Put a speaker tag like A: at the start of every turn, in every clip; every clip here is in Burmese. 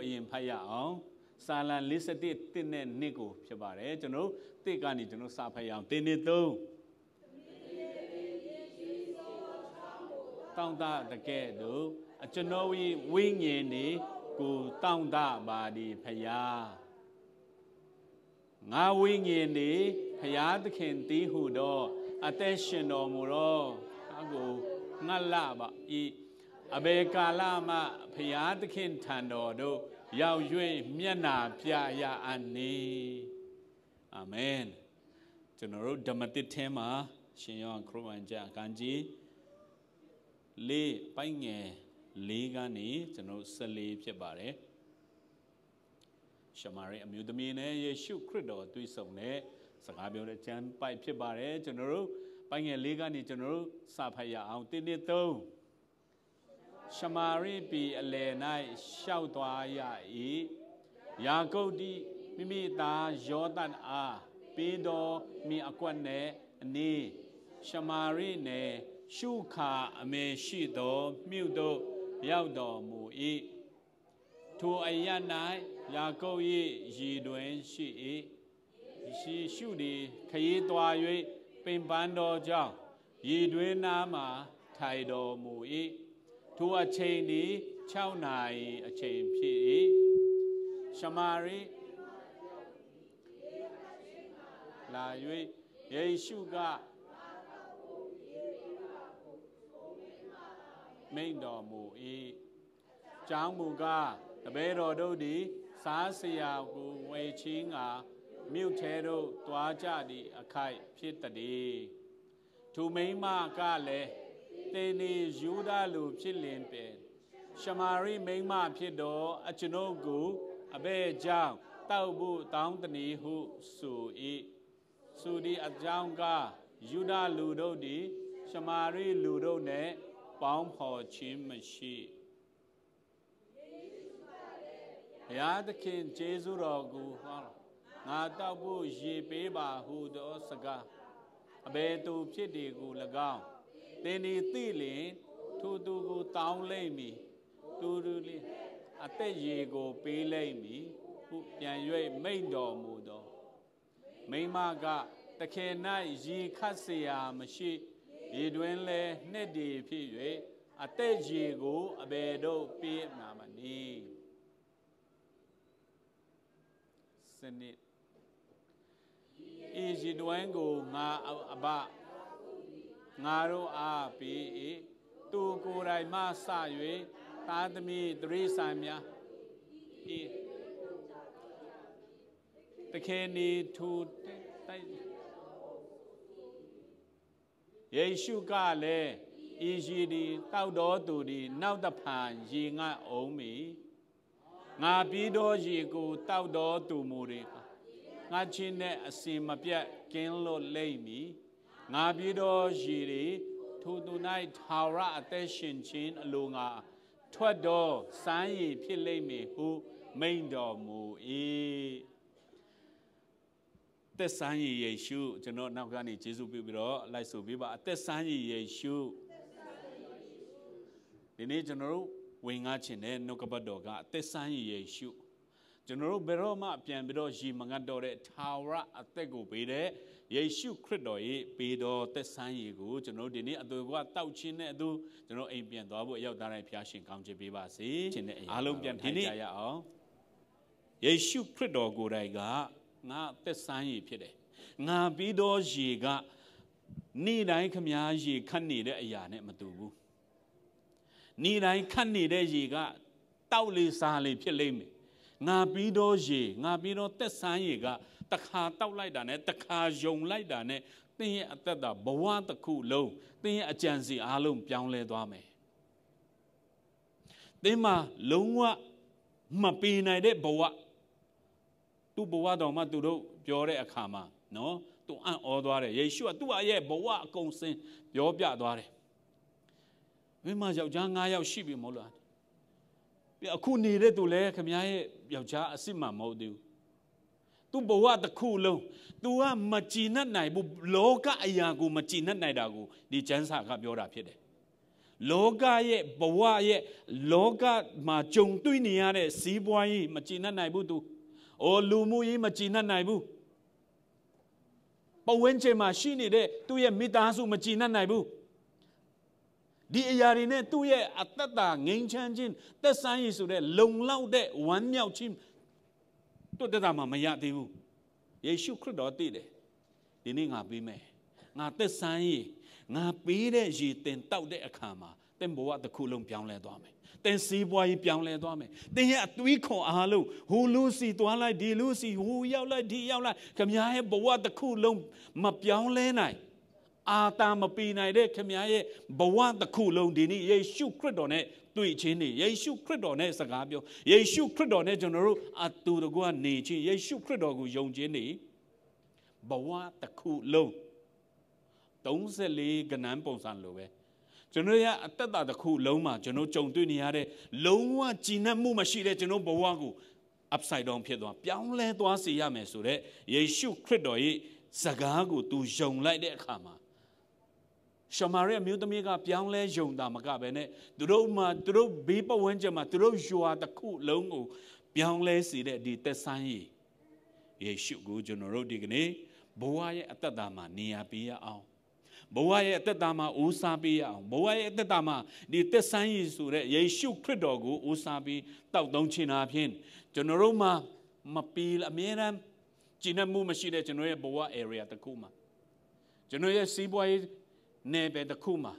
A: အရင်ဖတ်ရအောင်စာလံ51တစ်နဲ့နှစ်ကိုဖြစ်ပါတယ်ကျွန်တော်တစ်ကနေကျွန်တော်စာဖတ်ရအောင်တင်းနှစ်သုံးတောင်းတတကယ်တို့ကျွန်တော်ဝိညာဉ်နေကိုတောင်းတပါဒီဖယားငါဝိညာဉ်နေဖယားသခင်တည်ဟုတော့အသက်ရှင်တော်မူတော့အကိုငါလပါဤအဘေကာလမှဖယားသခင်ထံတော်တို့ရောက်၍မျက်နာပြရအပ်နေအာမင်ကျွန်တော်တို့ဓမ္မသစ်ထဲမှာရှင်ယောဟန်ခရစ်ဝင်ကျမ်းအခန်းကြီး4ပိုင်းငယ်4ကနေကျွန်တော်14ဖြစ်ပါတယ်ရှမာရိအမျိုးသမီးနဲ့ယေရှုခရစ်တော်တွေ့ဆုံတဲ့စကားပြောတဲ့ကျမ်းပိုက်ဖြစ်ပါတယ်ကျွန်တော်တို့ပိုင်းငယ်4ကနေကျွန်တော်တို့စဖတ်ရအောင်1 2 3ရှမာရိပြည်အလယ်၌ရှောက်သွားရ၏ယာကုပ်သည်မိမိသားယောသန်အားပေးတော်မိအကွက်နဲ့အနည်းရှမာရိနယ်ရှုခါအမေရှိသောမြို့သို့ရောက်တော်မူ၏ထိုအရ၌ယာကုပ်၏ရည်တွင်ရှိ၏ရှုသည်ခရီးသွား၍ပင်ပန်းတော်ကြောင့်ရည်တွင်နာမှထိုင်တော်မူ၏ထိုအချိန်သည်6နာရီအချိန်ဖြစ်၏ရှမာရိလာ၍ယေရှုကမိန့်တော်မူ၏ကျောင်းမူကားတပည့်တော်တို့သည်စားစရာကိုဝေချင်းကမြို့ထဲသို့သွားကြသည့်အခိုက်ဖြစ်တည်းထိုမိန်းမကလည်းတင်းနေယူဒလူဖြစ်လင်ပင်ရှမာရိမိန်းမဖြစ်တော်အကျွန်ုပ်ကိုအဘဲကြောင့်တောက်ဖို့တောင်းတနည်းဟုဆို၏ဆိုသည့်အကြောင်းကယူဒလူတို့သည်ရှမာရိလူတို့နှင့်ပေါင်းဖော်ခြင်းမရှိဘုရားသခင်ကျေးဇူးတော်ကိုဟောငါတောက်ဖို့ရေပေးပါဟုသောစကားအဘယ်သူဖြစ်ဒီကို၎င်းသင်ဒီသိလျင်ထိုသူကိုတောင်းလိမ့်မည်တူလေးအသက်ရေကိုပေးလိမ့်မည်ဟုပြန်၍မိန့်တော်မူသောမိန်းမကတခင်၌ရေခတ်เสียမရှိရေတွင်လဲနှစ်တည်ဖြစ်၍အသက်ရေကိုအဘယ်တို့ပေးမှာမနည်းစနစ်ဤရေတွင်ကိုငါအဘငါတို့အားပေး၏သူကိုယ်တိုင်မှစ၍သားသမီးတရိษံများဤတခင်ဤသူတိုက်ယေရှုကလည်းဤရေသည်တောက်တော်သူသည်နောက်တဖန်ရေငတ်အောင်မီငါပြီးသောရေကိုတောက်တော်သူမူ၏ငါချင်းနဲ့အစင်မပြတ်ကင်းလွတ်လိမ့်မည်ငါပြီးသောရေသည်ထိုသူ၌ထာဝရအသက်ရှင်ခြင်းအလိုငါထွက်သောစမ်းရည်ဖြစ်လိမ့်မည်ဟုမိန့်တော်မူ၏သက်စမ်းရည်ယေရှုကျွန်တော်နောက်ကနေယေရှုပြုပြီးတော့လိုက်ဆိုပေးပါအသက်စမ်းရည်ယေရှုဒီနေ့ကျွန်တော်တို့ဝင်ငါခြင်းတဲ့နှုတ်ကပတ်တော်ကအသက်စမ်းရည်ယေရှုကျွန်တော်တို့ဘယ်တော့မှပြန်ပြီးတော့ရေမငတ်တော့တဲ့ထာဝရအသက်ကိုပေးတဲ့ယေရှုခရစ်တော်ရဲ့ပေးတော်သက်ဆန်းရည်ကိုကျွန်တော်တို့ဒီနေ့အတူကတောက်ချင်းနဲ့အတူကျွန်တော်အိမ်ပြန်သွားဖို့အရောက်သားတိုင်းဖျားရှင်ကောင်းချီးပေးပါစေခြင်းနဲ့အားလုံးပြန်ထိုင်ကြရအောင်ယေရှုခရစ်တော်ကိုယ်တိုင်ကငါသက်ဆန်းရည်ဖြစ်တယ်ငါပြီးတော်ရေကနေ့တိုင်းခမားရေခတ်နေတဲ့အရာနဲ့မတူဘူးနေ့တိုင်းခတ်နေတဲ့ရေကတောက်လေစားလေဖြစ်လိမ့်မယ်ငါပြီးတော့ရေငါပြီးတော့သက်ဆန်းရေကတခါတောက်လိုက်တာနဲ့တခါယုံလိုက်တာနဲ့သင်ရဲ့အသက်တာဘဝတစ်ခုလုံးသင်ရဲ့အကြံစီအားလုံးပြောင်းလဲသွားမယ်သင်မှာလုံးဝမပင်နိုင်တဲ့ဘဝသူ့ဘဝတော်မှသူတို့ပြောတဲ့အခါမှာနော်သူအံ့ဩသွားတယ်ယေရှုကသူ့ရဲ့ဘဝအကုန်စင်ပြောပြသွားတယ်မင်းမယောက်ျား9ယောက်ရှိပြီမဟုတ်လားအခုနေတဲ့သူလည်းခမည်းရဲ့ယောက်ျားအစ်စ်မှမဟုတ်သေးဘူးသူဘဝတစ်ခုလုံး तू ကမကြည်နပ်နိုင်ဘူးလောကအရာကိုမကြည်နပ်နိုင်တာကိုဒီကျမ်းစာကပြောတာဖြစ်တယ် လောကရဲ့ဘဝရဲ့လောကမှာကြုံတွေ့နေရတဲ့စီးပွားရေးမကြည်နပ်နိုင်ဘူးသူလူမှုရေးမကြည်နပ်နိုင်ဘူးပဝန်းကျင်မှာရှိနေတဲ့သူ့ရဲ့မိသားစုမကြည်နပ်နိုင်ဘူးဒီအရာတွေနဲ့သူ့ရဲ့အသက်တာငြိမ်းချမ်းခြင်းသက်ဆိုင်ရဆိုတဲ့လုံလောက်တဲ့ဝမ်းမြောက်ခြင်းတို့တက်တာမှမရသေးဘူးယေရှုခရစ်တော်တည်တယ်ဒီနေ့ငါပေးမယ်ငါသက်ဆိုင်ရငါပေးတဲ့ရည်တင်တောက်တဲ့အခါမှာသင်ဘဝတစ်ခုလုံးပြောင်းလဲသွားမယ်သင်စီးပွားရေးပြောင်းလဲသွားမယ်သင်ရဲ့အသွေးခွန်အားလုံးဟိုလူစီသွားလိုက်ဒီလူစီဟိုရောက်လိုက်ဒီရောက်လိုက်ခမည်းရဲ့ဘဝတစ်ခုလုံးမပြောင်းလဲနိုင်အာတာမပီနိုင်တဲ့ခမည်းရဲ့ဘဝတစ်ခုလုံးဒီနေ့ယေရှုခရစ်တော်နဲ့တွေ့ချင်းနေယေရှုခရစ်တော်နဲ့စကားပြောယေရှုခရစ်တော်နဲ့ကျွန်တော်တို့အတူတကွနေချင်းယေရှုခရစ်တော်ကိုယုံခြင်းနေဘဝတစ်ခုလုံး34ကဏ္ဍပုံစံလိုပဲကျွန်တော်ရဲ့အသက်တာတစ်ခုလုံးမှာကျွန်တော်ကြုံတွေ့နေရတဲ့လုံးဝကြည်နပ်မှုမရှိတဲ့ကျွန်တော်ဘဝကို upside down ဖြစ်သွားပြောင်းလဲသွားစေရမယ်ဆိုတဲ့ယေရှုခရစ်တော်ရဲ့စကားကိုသူယုံလိုက်တဲ့အခါမှာရှမာရိအမျိုးသမီးကပြောင်းလဲယုံတာမကပဲနဲ့သူတို့ဘေးပဝန်းကျင်မှာသူတို့ယွာတစ်ခုလုံးကိုပြောင်းလဲစေတဲ့ဒီသက်ဆိုင်ယေရှုကိုကျွန်တော်တို့ဒီကနေ့ဘဝရဲ့အသက်တာမှာနေရာပေးရအောင်ဘဝရဲ့အသက်တာမှာဦးစားပေးရအောင်ဘဝရဲ့အသက်တာမှာဒီသက်ဆိုင်ရဆိုတဲ့ယေရှုခရစ်တော်ကိုဦးစားပေးတောက်သုံးခြင်းအပြင်ကျွန်တော်တို့မှာမပီအမြဲတမ်းကျင့်မှုမရှိတဲ့ကျွန်တော်ရဲ့ဘဝ area တစ်ခုမှာကျွန်တော်ရဲ့စီးပွားရေးနယ်ပယ်တစ်ခုမှာ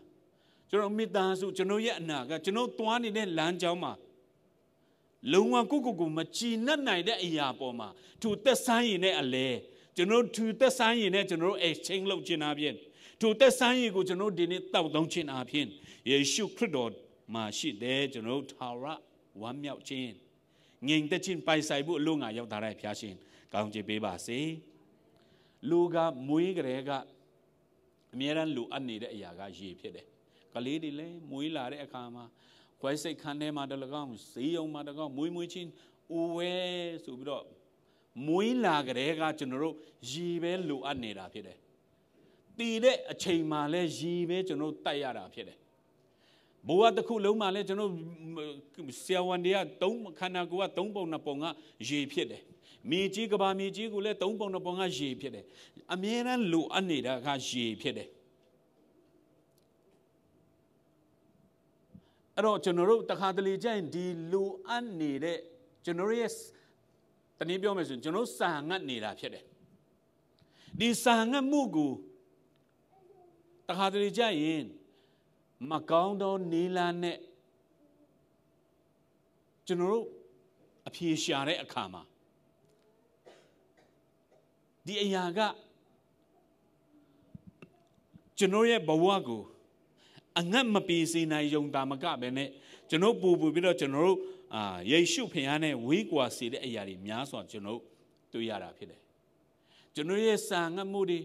A: ကျွန်တော်မိသားစုကျွန်တော်ရဲ့အနာကကျွန်တော်သွားနေတဲ့လမ်းကြောင်းမှာလုံးဝကိုမကြည်နပ်နိုင်တဲ့အရာပေါ်မှာသူသက်ဆိုင်ရတဲ့အလဲကျွန်တော်သူသက်ဆိုင်ရနဲ့ကျွန်တော် exchange လုပ်ခြင်းအပြင်သူသက်ဆိုင်ရကိုကျွန်တော်ဒီနေ့တောက်သုံးခြင်းအပြင်ယေရှုခရစ်တော်မှာရှိတဲ့ကျွန်တော်ထာဝရဝမ်းမြောက်ခြင်းငြိမ်သက်ခြင်းပိုင်ဆိုင်ဖို့အလို့ငါရောက်တာတဲ့ဖျားရှင်ကောင်းချီးပေးပါစေလူကမွေးကြတဲ့ကအမြဲတမ်းလူအပ်နေတဲ့အရာကရေဖြစ်တယ်ကလေးတွေလည်းမွေးလာတဲ့အခါမှာခွဲစိတ်ခန်းထဲမှာတလကောင်းဈေးရုံမှာတကောင်းမွေးချင်းဦးဝဲဆိုပြီးတော့မွေးလာကြတဲ့ကကျွန်တော်တို့ရေပဲလူအပ်နေတာဖြစ်တယ်တည်တဲ့အချိန်မှာလည်းရေပဲကျွန်တော်တိုက်ရတာဖြစ်တယ်ဘဝတစ်ခုလုံးမှာလည်းကျွန်တော်ဆရာဝန်တွေကခန္ဓာကိုယ်က3ပုံ2ပုံကရေဖြစ်တယ်မြေကြီးကဘာမြေကြီးကိုလည်း3ပုံ2ပုံကရေဖြစ်တယ်အမြဲတမ်းလူအပ်နေတာကရေဖြစ်တယ်အဲ့တော့ကျွန်တော်တို့တခါတလေကျရင်ဒီလူအပ်နေတဲ့ကျွန်တော်ရဲ့တနည်းပြောမယ်ဆိုရင်ကျွန်တော်စာငတ်နေတာဖြစ်တယ်ဒီစာငတ်မှုကိုတခါတလေကျရင်မကောင်းသောနီလာနဲ့ကျွန်တော်တို့အပြေရှာတဲ့အခါမှာဒီအရာကကျွန်တော်ရဲ့ဘဝကိုအငတ်မပြေစေနိုင်ယုံတာမကပဲနဲ့ကျွန်တော်ပူပြီးတော့ကျွန်တော်တို့ယေရှုဖခင်နဲ့ဝေးကွာစေတဲ့အရာတွေများစွာကျွန်တော်တွေ့ရတာဖြစ်တယ်ကျွန်တော်ရဲ့စာငတ်မှုတွေ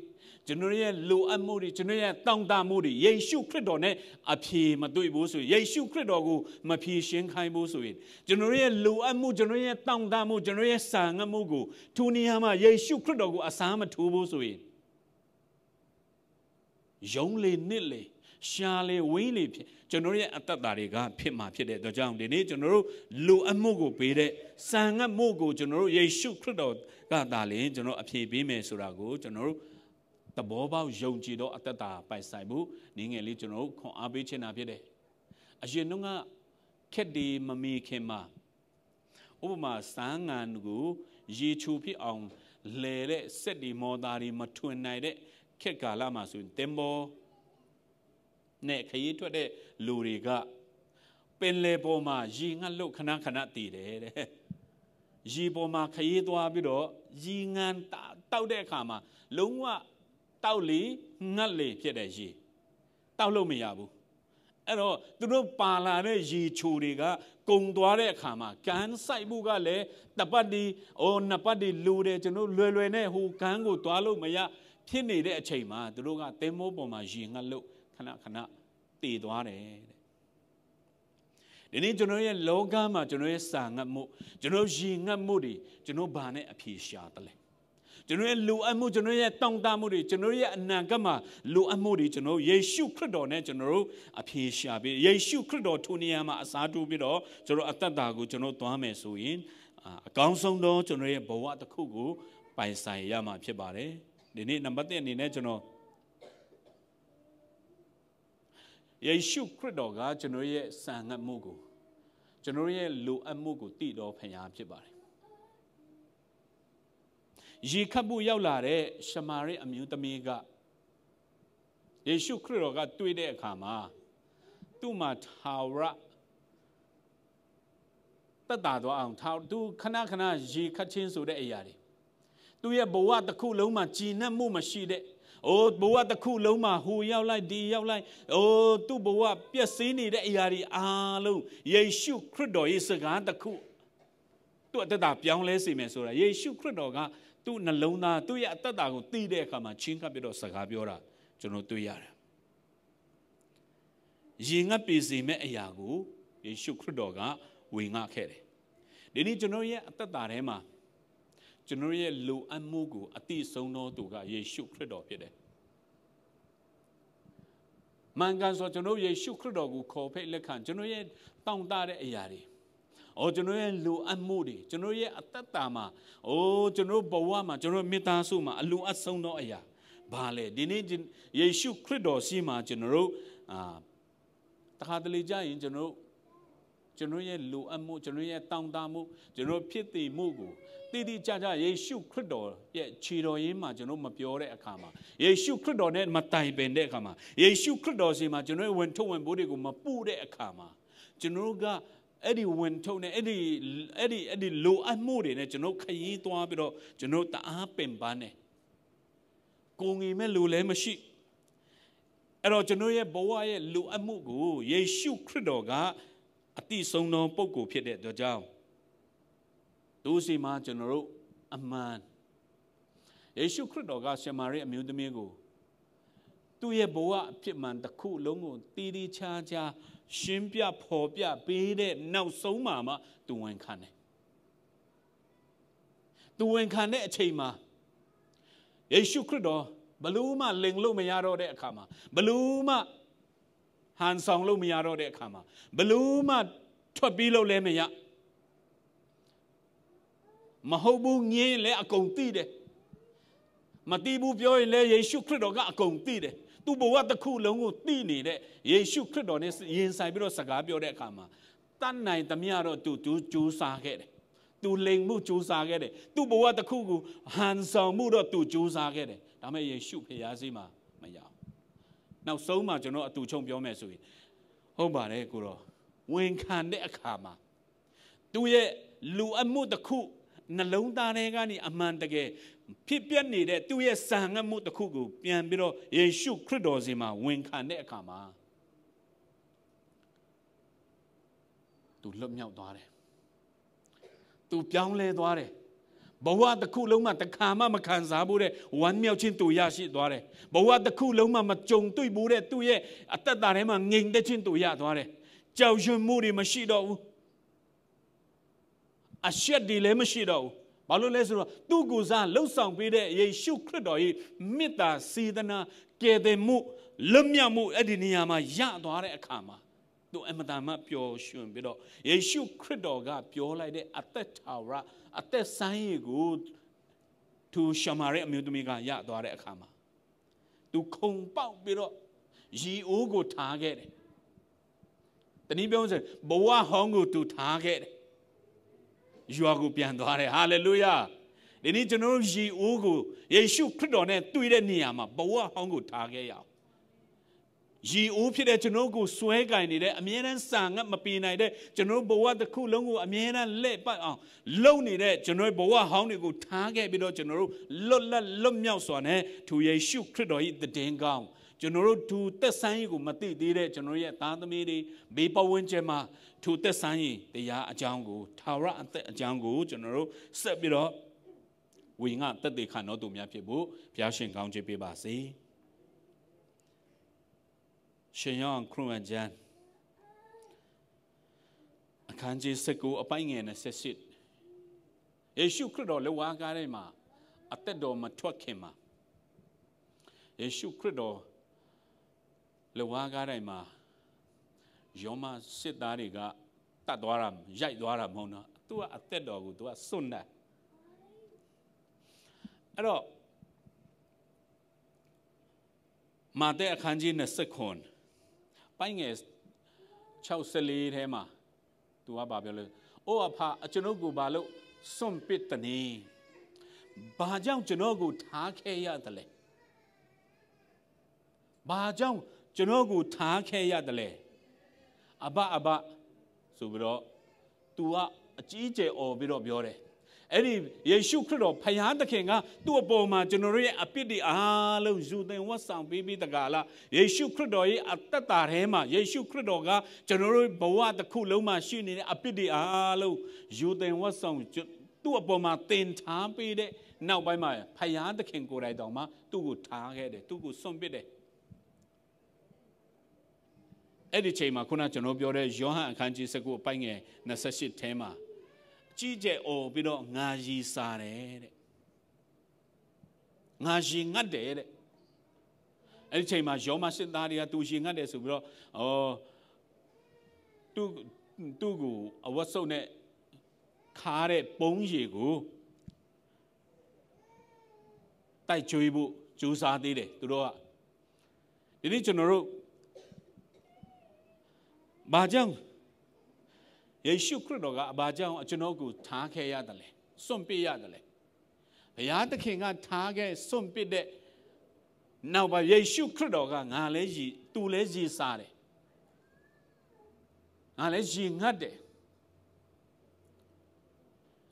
A: ကျွန်တော်ရဲ့လိုအပ်မှုတွေကျွန်တော်ရဲ့တောင့်တမှုတွေယေရှုခရစ်တော်နဲ့အဖြေမတွေ့ဘူးဆိုရင်ယေရှုခရစ်တော်ကိုမဖြေရှင်းခိုင်းဘူးဆိုရင်ကျွန်တော်ရဲ့လိုအပ်မှုကျွန်တော်ရဲ့တောင့်တမှုကျွန်တော်ရဲ့စာငတ်မှုကိုထိုနေရာမှာယေရှုခရစ်တော်ကိုအစားမထိုးဘူးဆိုရင်ယုံလေနစ်လေရှာလေဝင်းလေဖြစ်ကျွန်တော်ရဲ့အတ္တတွေကဖြစ်မှာဖြစ်တဲ့အတွက်ကြောင့်ဒီနေ့ကျွန်တော်တို့လိုအပ်မှုကိုပေးတဲ့စာငတ်မှုကိုကျွန်တော်တို့ယေရှုခရစ်တော်ကသာလျှင်ကျွန်တော်အဖြေပေးမယ်ဆိုတာကိုကျွန်တော်တို့သဘောပေါက်ယုံကြည်တော့အတ္တပိုင်ဆိုင်မှုနည်းငယ်လေးကျွန်တော်တို့ခွန်အားပေးချင်တာဖြစ်တယ်အရင်တော့ကခက်ဒီမမီခင်မှာဥပမာစမ်းငံကိုရေချိုဖြစ်အောင်လဲတဲ့စက်ဒီမော်တာတွေမထွင်နိုင်တဲ့ခက်ကာလမှာဆိုရင်တင်ပေါ်နဲ့ခရီးထွက်တဲ့လူတွေကပင်လယ်ပေါ်မှာရေငတ်လို့ခဏတည်တယ်တဲ့ရေပေါ်မှာခရီးသွားပြီးတော့ရေငန်တောက်တဲ့အခါမှာလုံးဝတောက်လေငတ်လေဖြစ်တဲ့ရေတောက်လို့မရဘူးအဲ့တော့သူတို့ပါလာတဲ့ရေချိုတွေကကုံသွားတဲ့အခါမှာကန်ဆိုင်မှုကလည်းတပတ်ဒီနှစ်ပတ်ဒီလူတယ်ကျွန်တော်လွယ်နဲ့ဟိုကန်ကိုသွားလို့မရဖြစ်နေတဲ့အချိန်မှာသူတို့ကသင်္ဘောပေါ်မှာရေငတ်လို့ခဏတည်သွားတယ်တဲ့ဒီနေ့ကျွန်တော်ရဲ့လောကမှာကျွန်တော်ရဲ့စာငတ်မှုကျွန်တော်ရေငတ်မှုတွေကျွန်တော်ဘာနဲ့အဖြေရှာတယ်လဲ ကျွန်တော်ရဲ့လူအမှုကျွန်တော်ရဲ့တောင်းတမှုတွေကျွန်တော်ရဲ့အနာဂတ်မှာလူအမှုတွေကျွန်တော်ယေရှုခရစ်တော်နဲ့ကျွန်တော်တို့အပြေရှာပြီးယေရှုခရစ်တော်ထိုနေရာမှာအစားထိုးပြီးတော့ကျွန်တော်အသက်တာကိုကျွန်တော်သွားမယ်ဆိုရင်အကောင်းဆုံးသောကျွန်တော်ရဲ့ဘဝတစ်ခုကိုပိုင်ဆိုင်ရမှာဖြစ်ပါတယ်ဒီနေ့နံပါတ်1အနေနဲ့ကျွန်တော်ယေရှုခရစ်တော်ကကျွန်တော်ရဲ့စံငတ်မှုကိုကျွန်တော်ရဲ့လူအမှုကိုတည်တော်ဖခင်ဖြစ်ပါတယ်ရေခတ်ဖို့ရောက်လာတဲ့ရှမာရိအမျိုးသမီးကယေရှုခရစ်တော်ကတွေ့တဲ့အခါမှာသူ့မှာထာဝရတက်တာတော့အောင်သူခဏခဏရေခတ်ခြင်းဆိုတဲ့အရာတွေသူရဲ့ဘဝတစ်ခုလုံးမှာကြည်နပ်မှုမရှိတဲ့ဘဝတစ်ခုလုံးမှာဟိုရောက်လိုက်ဒီရောက်လိုက်သူ့ဘဝပျက်စီးနေတဲ့အရာတွေအားလုံးယေရှုခရစ်တော်ရဲ့စကားတစ်ခုသူ့အသက်တာပြောင်းလဲစေမယ်ဆိုတာယေရှုခရစ်တော်ကသူ့နှလုံးသားသူ့ရဲ့အသက်တာကိုသိတဲ့အခါမှာချင်းကပ်ပြီးတော့စကားပြောတာကျွန်တော်တွေ့ရတယ်ရင်ငတ်ပြေစေမဲ့အရာကိုယေရှုခရစ်တော်ကဝင်ငှခဲ့တယ်ဒီနေ့ကျွန်တော်ရဲ့အသက်တာထဲမှာကျွန်တော်ရဲ့လူအမှုကိုအတိဆုံးသောသူကယေရှုခရစ်တော်ဖြစ်တယ်မှန်ကန်ဆိုကျွန်တော်ယေရှုခရစ်တော်ကိုခေါ်ဖိတ်လက်ခံကျွန်တော်ရဲ့တောင်းတတဲ့အရာတွေကျွန်တော်ရဲ့လူအမှုတွေကျွန်တော်ရဲ့အသက်တာမှာကျွန်တော်ဘဝမှာကျွန်တော်မိသားစုမှာအလိုအဆုံးသောအရာဘာလဲဒီနေ့ယေရှုခရစ်တော်ရှိမှကျွန်တော်တခါတလေကြာရင်ကျွန်တော်ရဲ့လူအမှုကျွန်တော်ရဲ့တောင်းတမှုကျွန်တော်ဖြစ်တည်မှုကိုတိတိကျကျယေရှုခရစ်တော်ရဲ့ခြေတော်ရင်းမှာကျွန်တော်မပြောတဲ့အခါမှာယေရှုခရစ်တော်နဲ့မတိုင်ပင်တဲ့အခါမှာယေရှုခရစ်တော်ရှိမှကျွန်တော်ဝင်ထုတ်ဝင်ပိုးတွေကိုမပူတဲ့အခါမှာကျွန်တော်ကအဲ့ဒီဝင်ထုတ်နဲ့အဲ့ဒီလိုအပ်မှုတွေနဲ့ကျွန်တော်ခရီးသွားပြီးတော့ကျွန်တော်တအားပင်ပန်းနေကိုငီမဲ့လူလည်းမရှိအဲ့တော့ကျွန်တော်ရဲ့ဘဝရဲ့လူအပ်မှုကိုယေရှုခရစ်တော်ကအတိဆုံးသောပုဂ္ဂိုလ်ဖြစ်တဲ့အတွက်ကြောင့်သူစီမှာကျွန်တော်တို့အမှန်ယေရှုခရစ်တော်ကရှမာရိအမျိုးသမီးကိုသူ့ရဲ့ဘဝအဖြစ်မှန်တစ်ခုလုံးကိုတည်တည်ချာချာရှင်းပြဖော်ပြပေးတဲ့နောက်ဆုံးမှာမှသူဝန်ခံတယ်သူဝန်ခံတဲ့အချိန်မှာယေရှုခရစ်တော်ဘလို့မှလင်လို့မရတော့တဲ့အခါမှာဘလို့မှဟန်ဆောင်လို့မရတော့တဲ့အခါမှာဘလို့မှထွက်ပြီးလို့လည်းမရမဟုတ်ဘူးငင်းလည်းအကုန်သိတယ်မသိဘူးပြောရင်လည်းယေရှုခရစ်တော်ကအကုန်သိတယ်သူ့ဘဝတစ်ခုလုံးကိုသိနေတဲ့ယေရှုခရစ်တော်နဲ့ရင်ဆိုင်ပြီးတော့စကားပြောတဲ့အခါမှာတတ်နိုင်သမျှတော့သူကြိုးစားခဲ့တယ်သူလိမ်မှုကြိုးစားခဲ့တယ်သူ့ဘဝတစ်ခုကိုဟန်ဆောင်မှုတော့သူကြိုးစားခဲ့တယ်ဒါပေမဲ့ယေရှုဖျားစီမှာမရအောင်နောက်ဆုံးမှာကျွန်တော်အတူချုံပြောမယ်ဆိုရင်ဟုတ်ပါတယ်ကိုတော့ဝန်ခံတဲ့အခါမှာသူရဲ့လူအမှုတစ်ခုနှလုံးသားထဲကနေအမှန်တကယ်ဖြစ်ပျက်နေတဲ့သူ့ရဲ့စံငတ်မှုတစ်ခုကိုပြန်ပြီးတော့ယေရှုခရစ်တော်စီမှာဝန်ခံတဲ့အခါမှာသူလွတ်မြောက်သွားတယ်သူပြောင်းလဲသွားတယ်ဘဝတစ်ခုလုံးမှာတခါမှမခံစားဘူးတဲ့ဝမ်းမြောက်ခြင်းသူရရှိသွားတယ်ဘဝတစ်ခုလုံးမှာမကြုံတွေ့ဘူးတဲ့သူ့ရဲ့အသက်တာထဲမှာငြိမ်သက်ခြင်းသူရသွားတယ်ကြောက်ရွံ့မှုတွေမရှိတော့ဘူးအရှက်တွေလည်းမရှိတော့ဘူးဘာလို့လဲဆိုတော့သူ့ကိုယ်စားလှုပ်ဆောင်ပေးတဲ့ယေရှုခရစ်တော်ရဲ့မေတ္တာစေတနာကယ်တင်မှုလွတ်မြောက်မှုအဲ့ဒီနေရာမှာရသွားတဲ့အခါမှာသူအမတန်မှပျော်ရွှင်ပြီးတော့ယေရှုခရစ်တော်ကပြောလိုက်တဲ့အသက်ထာဝရအသက်ဆိုင်ရကိုသူရှမာရိအမျိုးသမီးကရသွားတဲ့အခါမှာသူခုန်ပေါက်ပြီးတော့ရီအိုးကိုထားခဲ့တယ်တနည်းပြောရင်ဘဝဟောင်းကိုသူထားခဲ့တယ်ရွာကိုပြန်သွားတယ်ဟာလေလုယာဒီနေ့ကျွန်တော်တို့ရီအိုးကိုယေရှုခရစ်တော်နဲ့တွေ့တဲ့နေရာမှာဘဝဟောင်းကိုထားခဲ့ရအောင်ရီအိုးဖြစ်တဲ့ကျွန်တော်ကိုစွဲကင်နေတဲ့အမြဲတမ်းစာငတ်မပြေနိုင်တဲ့ကျွန်တော်ဘဝတစ်ခုလုံးကိုအမြဲတမ်းလက်ပတ်အောင်လုံနေတဲ့ကျွန်တော်ဘဝဟောင်းတွေကိုထားခဲ့ပြီးတော့ကျွန်တော်တို့လွတ်လပ်လွတ်မြောက်စွာနဲ့သူယေရှုခရစ်တော်၏တည်င်းကောင်းကျွန်တော်တို့သူသက်ဆိုင်ကိုမသိသေးတဲ့ကျွန်တော်ရဲ့သားသမီးတွေဘေးပဝန်းကျင်မှာသူသက်ဆိုင်တရားအကြောင်းကိုထာဝရအသက်အကြောင်းကိုကျွန်တော်တို့ဆက်ပြီးတော့ဝိငါတက်တေခံတော်သူများဖြစ်ဖို့ဘုရားရှင်ကောင်းချီးပေးပါစေရှင်ယောဟန်ခရစ်ဝင်ကျမ်းအခန်းကြီး19အပိုင်းငယ်28ယေရှုခရစ်တော်လက်ဝါးကားထဲမှာ အသက်တော်မထွက်ခင်မှာယေရှုခရစ်တော်လဝါကားတိုင်းမှာယောမစစ်သားတွေကတတ်သွားတာရိုက်သွားတာမဟုတ်တော့သူကအသက်တော်ကိုသူကစွန့်တယ်အဲ့တော့မာသဲအခန်းကြီး29ပိုင်းငယ်64ထဲမှာသူကဘာပြောလဲအိုးအဖကျွန်ုပ်ကိုဘာလို့စွန့်ပစ်တနည်းဘာကြောင့်ကျွန်တော်ကိုထားခဲ့ရတယ်လဲဘာကြောင့်ကျွန်တော်ကိုထားခဲ့ရတယ်လဲအဘဆိုပြီးတော့ तू ကအကြီးကျယ်អော်ပြီးတော့ပြောတယ်အဲ့ဒီယေရှုခရစ်တော်ဖခင်သခင်ကသူ့အပေါ်မှာကျွန်တော်တို့ရဲ့အပြစ်တွေအားလုံးယူသင်ဝတ်ဆောင်ပေးပြီးတကားလားယေရှုခရစ်တော်ရဲ့အသက်တာထဲမှာယေရှုခရစ်တော်ကကျွန်တော်တို့ဘဝတစ်ခုလုံးမှာရှိနေတဲ့အပြစ်တွေအားလုံးယူသင်ဝတ်ဆောင်သူ့အပေါ်မှာတင်ထားပေးတဲ့နောက်ပိုင်းမှာဖခင်သခင်ကိုယ်တိုင်တောင်မှသူ့ကိုထားခဲ့တယ်သူ့ကိုစွန့်ပစ်တယ်အဲ့ဒီချိန်မှာခုနကျွန်တော်ပြောတဲ့ယောဟန်အခန်းကြီး19အပိုင်းငယ်28ထဲမှာကြီးကျယ်အော်ပြီးတော့ငါရည်စားတယ်တဲ့ငါရည်ငတ်တယ်တဲ့အဲ့ဒီချိန်မှာယောမစစ်သားတွေကသူရည်ငတ်တယ်ဆိုပြီးတော့သူ့ကိုအဝတ်စုပ်နဲ့ခါတဲ့ပုံးရည်ကိုတိုက်ကြွေးဖို့ကြိုးစားသေးတယ်သူတို့ကဒီနေ့ကျွန်တော်တို့ဘာကြောင့်ယေရှုခရစ်တော်ကဘာကြောင့်ကျွန်တော်ကိုထားခဲ့ရတယ်လဲစွန့်ပစ်ရတယ်လဲဘုရားသခင်ကထားခဲ့စွန့်ပစ်တဲ့နောက်ပါယေရှုခရစ်တော်ကငါလဲရည်သူလဲရည်စားတယ်ငါလဲရည်ငတ်တယ်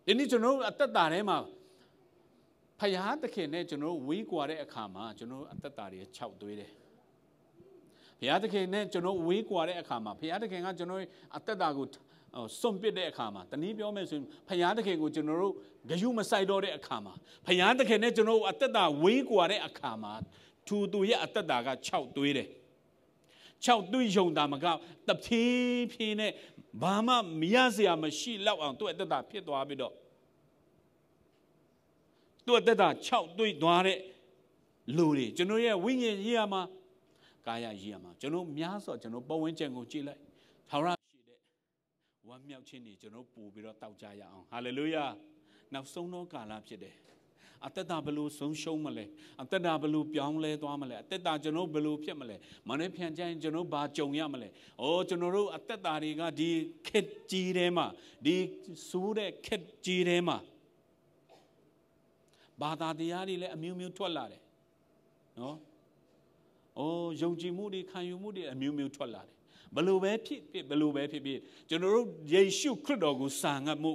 A: ဒီနေ့ကျွန်တော်အသက်တာထဲမှာဘုရားသခင်နဲ့ကျွန်တော်ဝေးကွာတဲ့အခါမှာကျွန်တော်အသက်တာတွေခြောက်သွေးတယ်ဘုရားသခင်နဲ့ကျွန်တော်ဝေးကွာတဲ့အခါမှာဘုရားသခင်ကကျွန်တော်အသက်တာကိုစွန့်ပစ်တဲ့အခါမှာတနည်းပြောမယ်ဆိုရင်ဘုရားသခင်ကိုကျွန်တော်တို့ဂရုမစိုက်တော့တဲ့အခါမှာဘုရားသခင်နဲ့ကျွန်တော်အသက်တာဝေးကွာတဲ့အခါမှာသူရဲ့အသက်တာက6သွေးတယ်6သွေးယုံတာမကတဖြည်းဖြည်းနဲ့ဘာမှမရစရာမရှိလောက်အောင်သူ့အသက်တာဖြစ်သွားပြီးတော့သူ့အသက်တာ6သွေးသွားတဲ့လူတွေကျွန်တော်ရဲ့ဝိညာဉ်ရေးရမှာကာယရေးရမှာကျွန်တော်များစွာကျွန်တော်ပတ်ဝန်းကျင်ကိုကြည့်လိုက်ထာဝရရှိတဲ့ဝမ်းမြောက်ခြင်းတွေကျွန်တော်ပို့ပြီးတော့တောက်ကြရအောင်ဟာလေလုယာနောက်ဆုံးသောကာလဖြစ်တယ်အသက်တာဘယ်လိုဆုံးရှုံးမလဲအသက်တာဘယ်လိုပြောင်းလဲသွားမလဲအသက်တာကျွန်တော်ဘယ်လိုဖြစ်မလဲမနေ့ပြန်ကြရင်ကျွန်တော်ဘာကြုံရမလဲကျွန်တော်တို့အသက်တာတွေကဒီခက်ကြီးထဲမှာဒီဆိုးတဲ့ခက်ကြီးထဲမှာဘာသာတရားတွေလည်းအမျိုးမျိုးထွက်လာတယ်နော်ယုံကြည်မှုတွေခံယူမှုတွေအမျိုးမျိုးထွက်လာတယ်ဘယ်လိုပဲဖြစ်ကျွန်တော်တို့ယေရှုခရစ်တော်ကိုစာငတ်မှု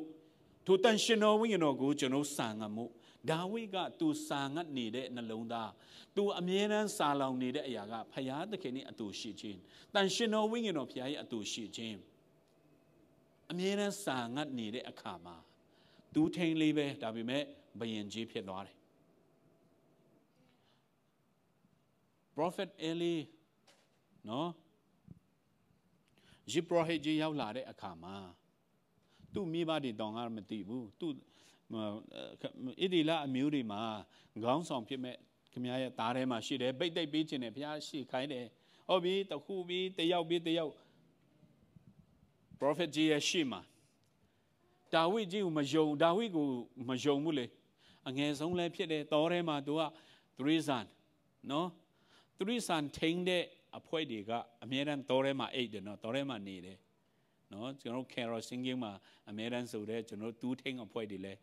A: ထိုတန်ရှင်တော်ဝိညာဉ်တော်ကိုကျွန်တော်စာငတ်မှုဒါဝိဒ်ကသူစာငတ်နေတဲ့နှလုံးသားသူအမြဲတမ်းစာလောင်နေတဲ့အရာကဖခင်သခင်နဲ့အတူရှိခြင်းတန်ရှင်တော်ဝိညာဉ်တော်ဖခင်ရဲ့အတူရှိခြင်းအမြဲတမ်းစာငတ်နေတဲ့အခါမှာသူထိန်လေးပဲဒါပေမဲ့ဘယင်ကြီးဖြစ်သွားတယ်Prophet Eli နော်ဂျီပရိုဟေဂျီရောက်လာတဲ့အခါမှာသူ့မိဘတွေတောင်ကမသိဘူးသူ့ဣဒီလအမျိုးတွေမှာခေါင်းဆောင်ဖြစ်မဲ့ခင်ဗျားရဲ့သားထဲမှာရှိတယ်ပိတ်သိပ်ပေးခြင်းနဲ့ဘုရားရှိခိုင်းတယ်ဟုတ်ပြီတခုပြီးတယောက်ပြီးတယောက် Prophet ကြီးရဲ့ရှေ့မှာဒါဝိဒ်ကြီးကိုမယုံဒါဝိဒ်ကိုမယုံဘူးလေအငယ်ဆုံးလည်းဖြစ်တယ်တောထဲမှာသူကသရီဇန်နော်သရီဇန်ထိန်းတဲ့အဖွဲတွေကအမြဲတမ်းတောထဲမှာအိတ်တယ်နော်တောထဲမှာနေတယ်နော်ကျွန်တော် Carol Singing မှာအမြဲတမ်းဆိုတဲ့ကျွန်တော်တူးထိန်းအဖွဲတွေလဲ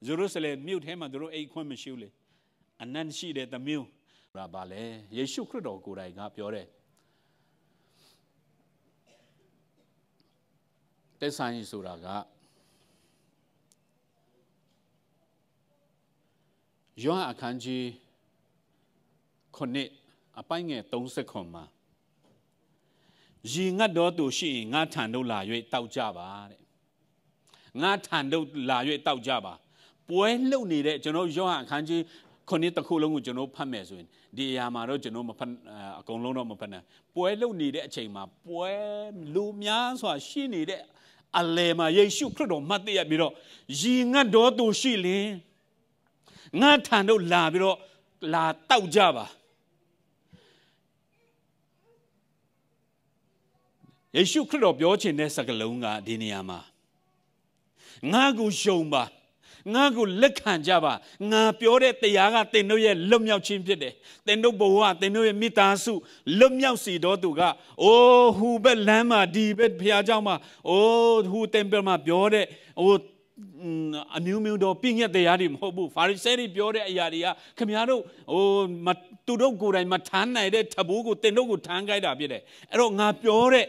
A: ဂျေရုဆလင်မြို့ထဲမှာသူတို့အိတ်ခွင့်မရှိဘူးလေအနန္တရှိတဲ့တမျိုးဒါပါလေယေရှုခရစ်တော်ကိုယ်တိုင်ကပြောတယ်သက်ဆိုင်ဆိုတာကယောဟန်အခန်းကြီး9အပိုင်းငယ်30မှာရေငတ်တော်သူရှိရင်ငါထံတို့လာ၍တောက်ကြပါတဲ့ငါထံတို့လာ၍တောက်ကြပါပွဲလှုပ်နေတဲ့ကျွန်တော်ယောဟန်အခန်းကြီး9တစ်ခုလုံးကိုကျွန်တော်ဖတ်မယ်ဆိုရင်ဒီအရာမှာတော့ကျွန်တော်မဖတ်အကုန်လုံးတော့မဖတ်နိုင်ပွဲလှုပ်နေတဲ့အချိန်မှာပွဲလူများစွာရှိနေတဲ့အလယ်မှာယေရှုခရစ်တော်မှတ်တရပြီးတော့ရေငတ်တော်သူရှိလင် ငါထံတို့လာပြီးတော့လာတောက်ကြပါယေရှုခရစ်တော်ပြောချင်တဲ့စကားလုံးကဒီနေရာမှာငါကိုယုံပါငါကိုလက်ခံကြပါငါပြောတဲ့တရားကသင်တို့ရဲ့လွတ်မြောက်ခြင်းဖြစ်တယ်သင်တို့ဘဝသင်တို့ရဲ့မိသားစုလွတ်မြောက်စီတော်သူကအိုးဟူဘက်လမ်းမှာဒီဘက်ဖခင်เจ้าမှာအိုးဟူတင်ပြမှာပြောတဲ့ဟိုအမျိုးမျိုးတော့ပြည့်ညက်တရားတွေမဟုတ်ဘူးဖာရိဆဲတွေပြောတဲ့အရာတွေကခင်ဗျားတို့ဟိုသူတို့ကိုယ်တိုင်မထမ်းနိုင်တဲ့ထဘူးကိုသင်တို့ကိုထမ်းခိုင်းတာဖြစ်တယ်အဲ့တော့ငါပြောတဲ့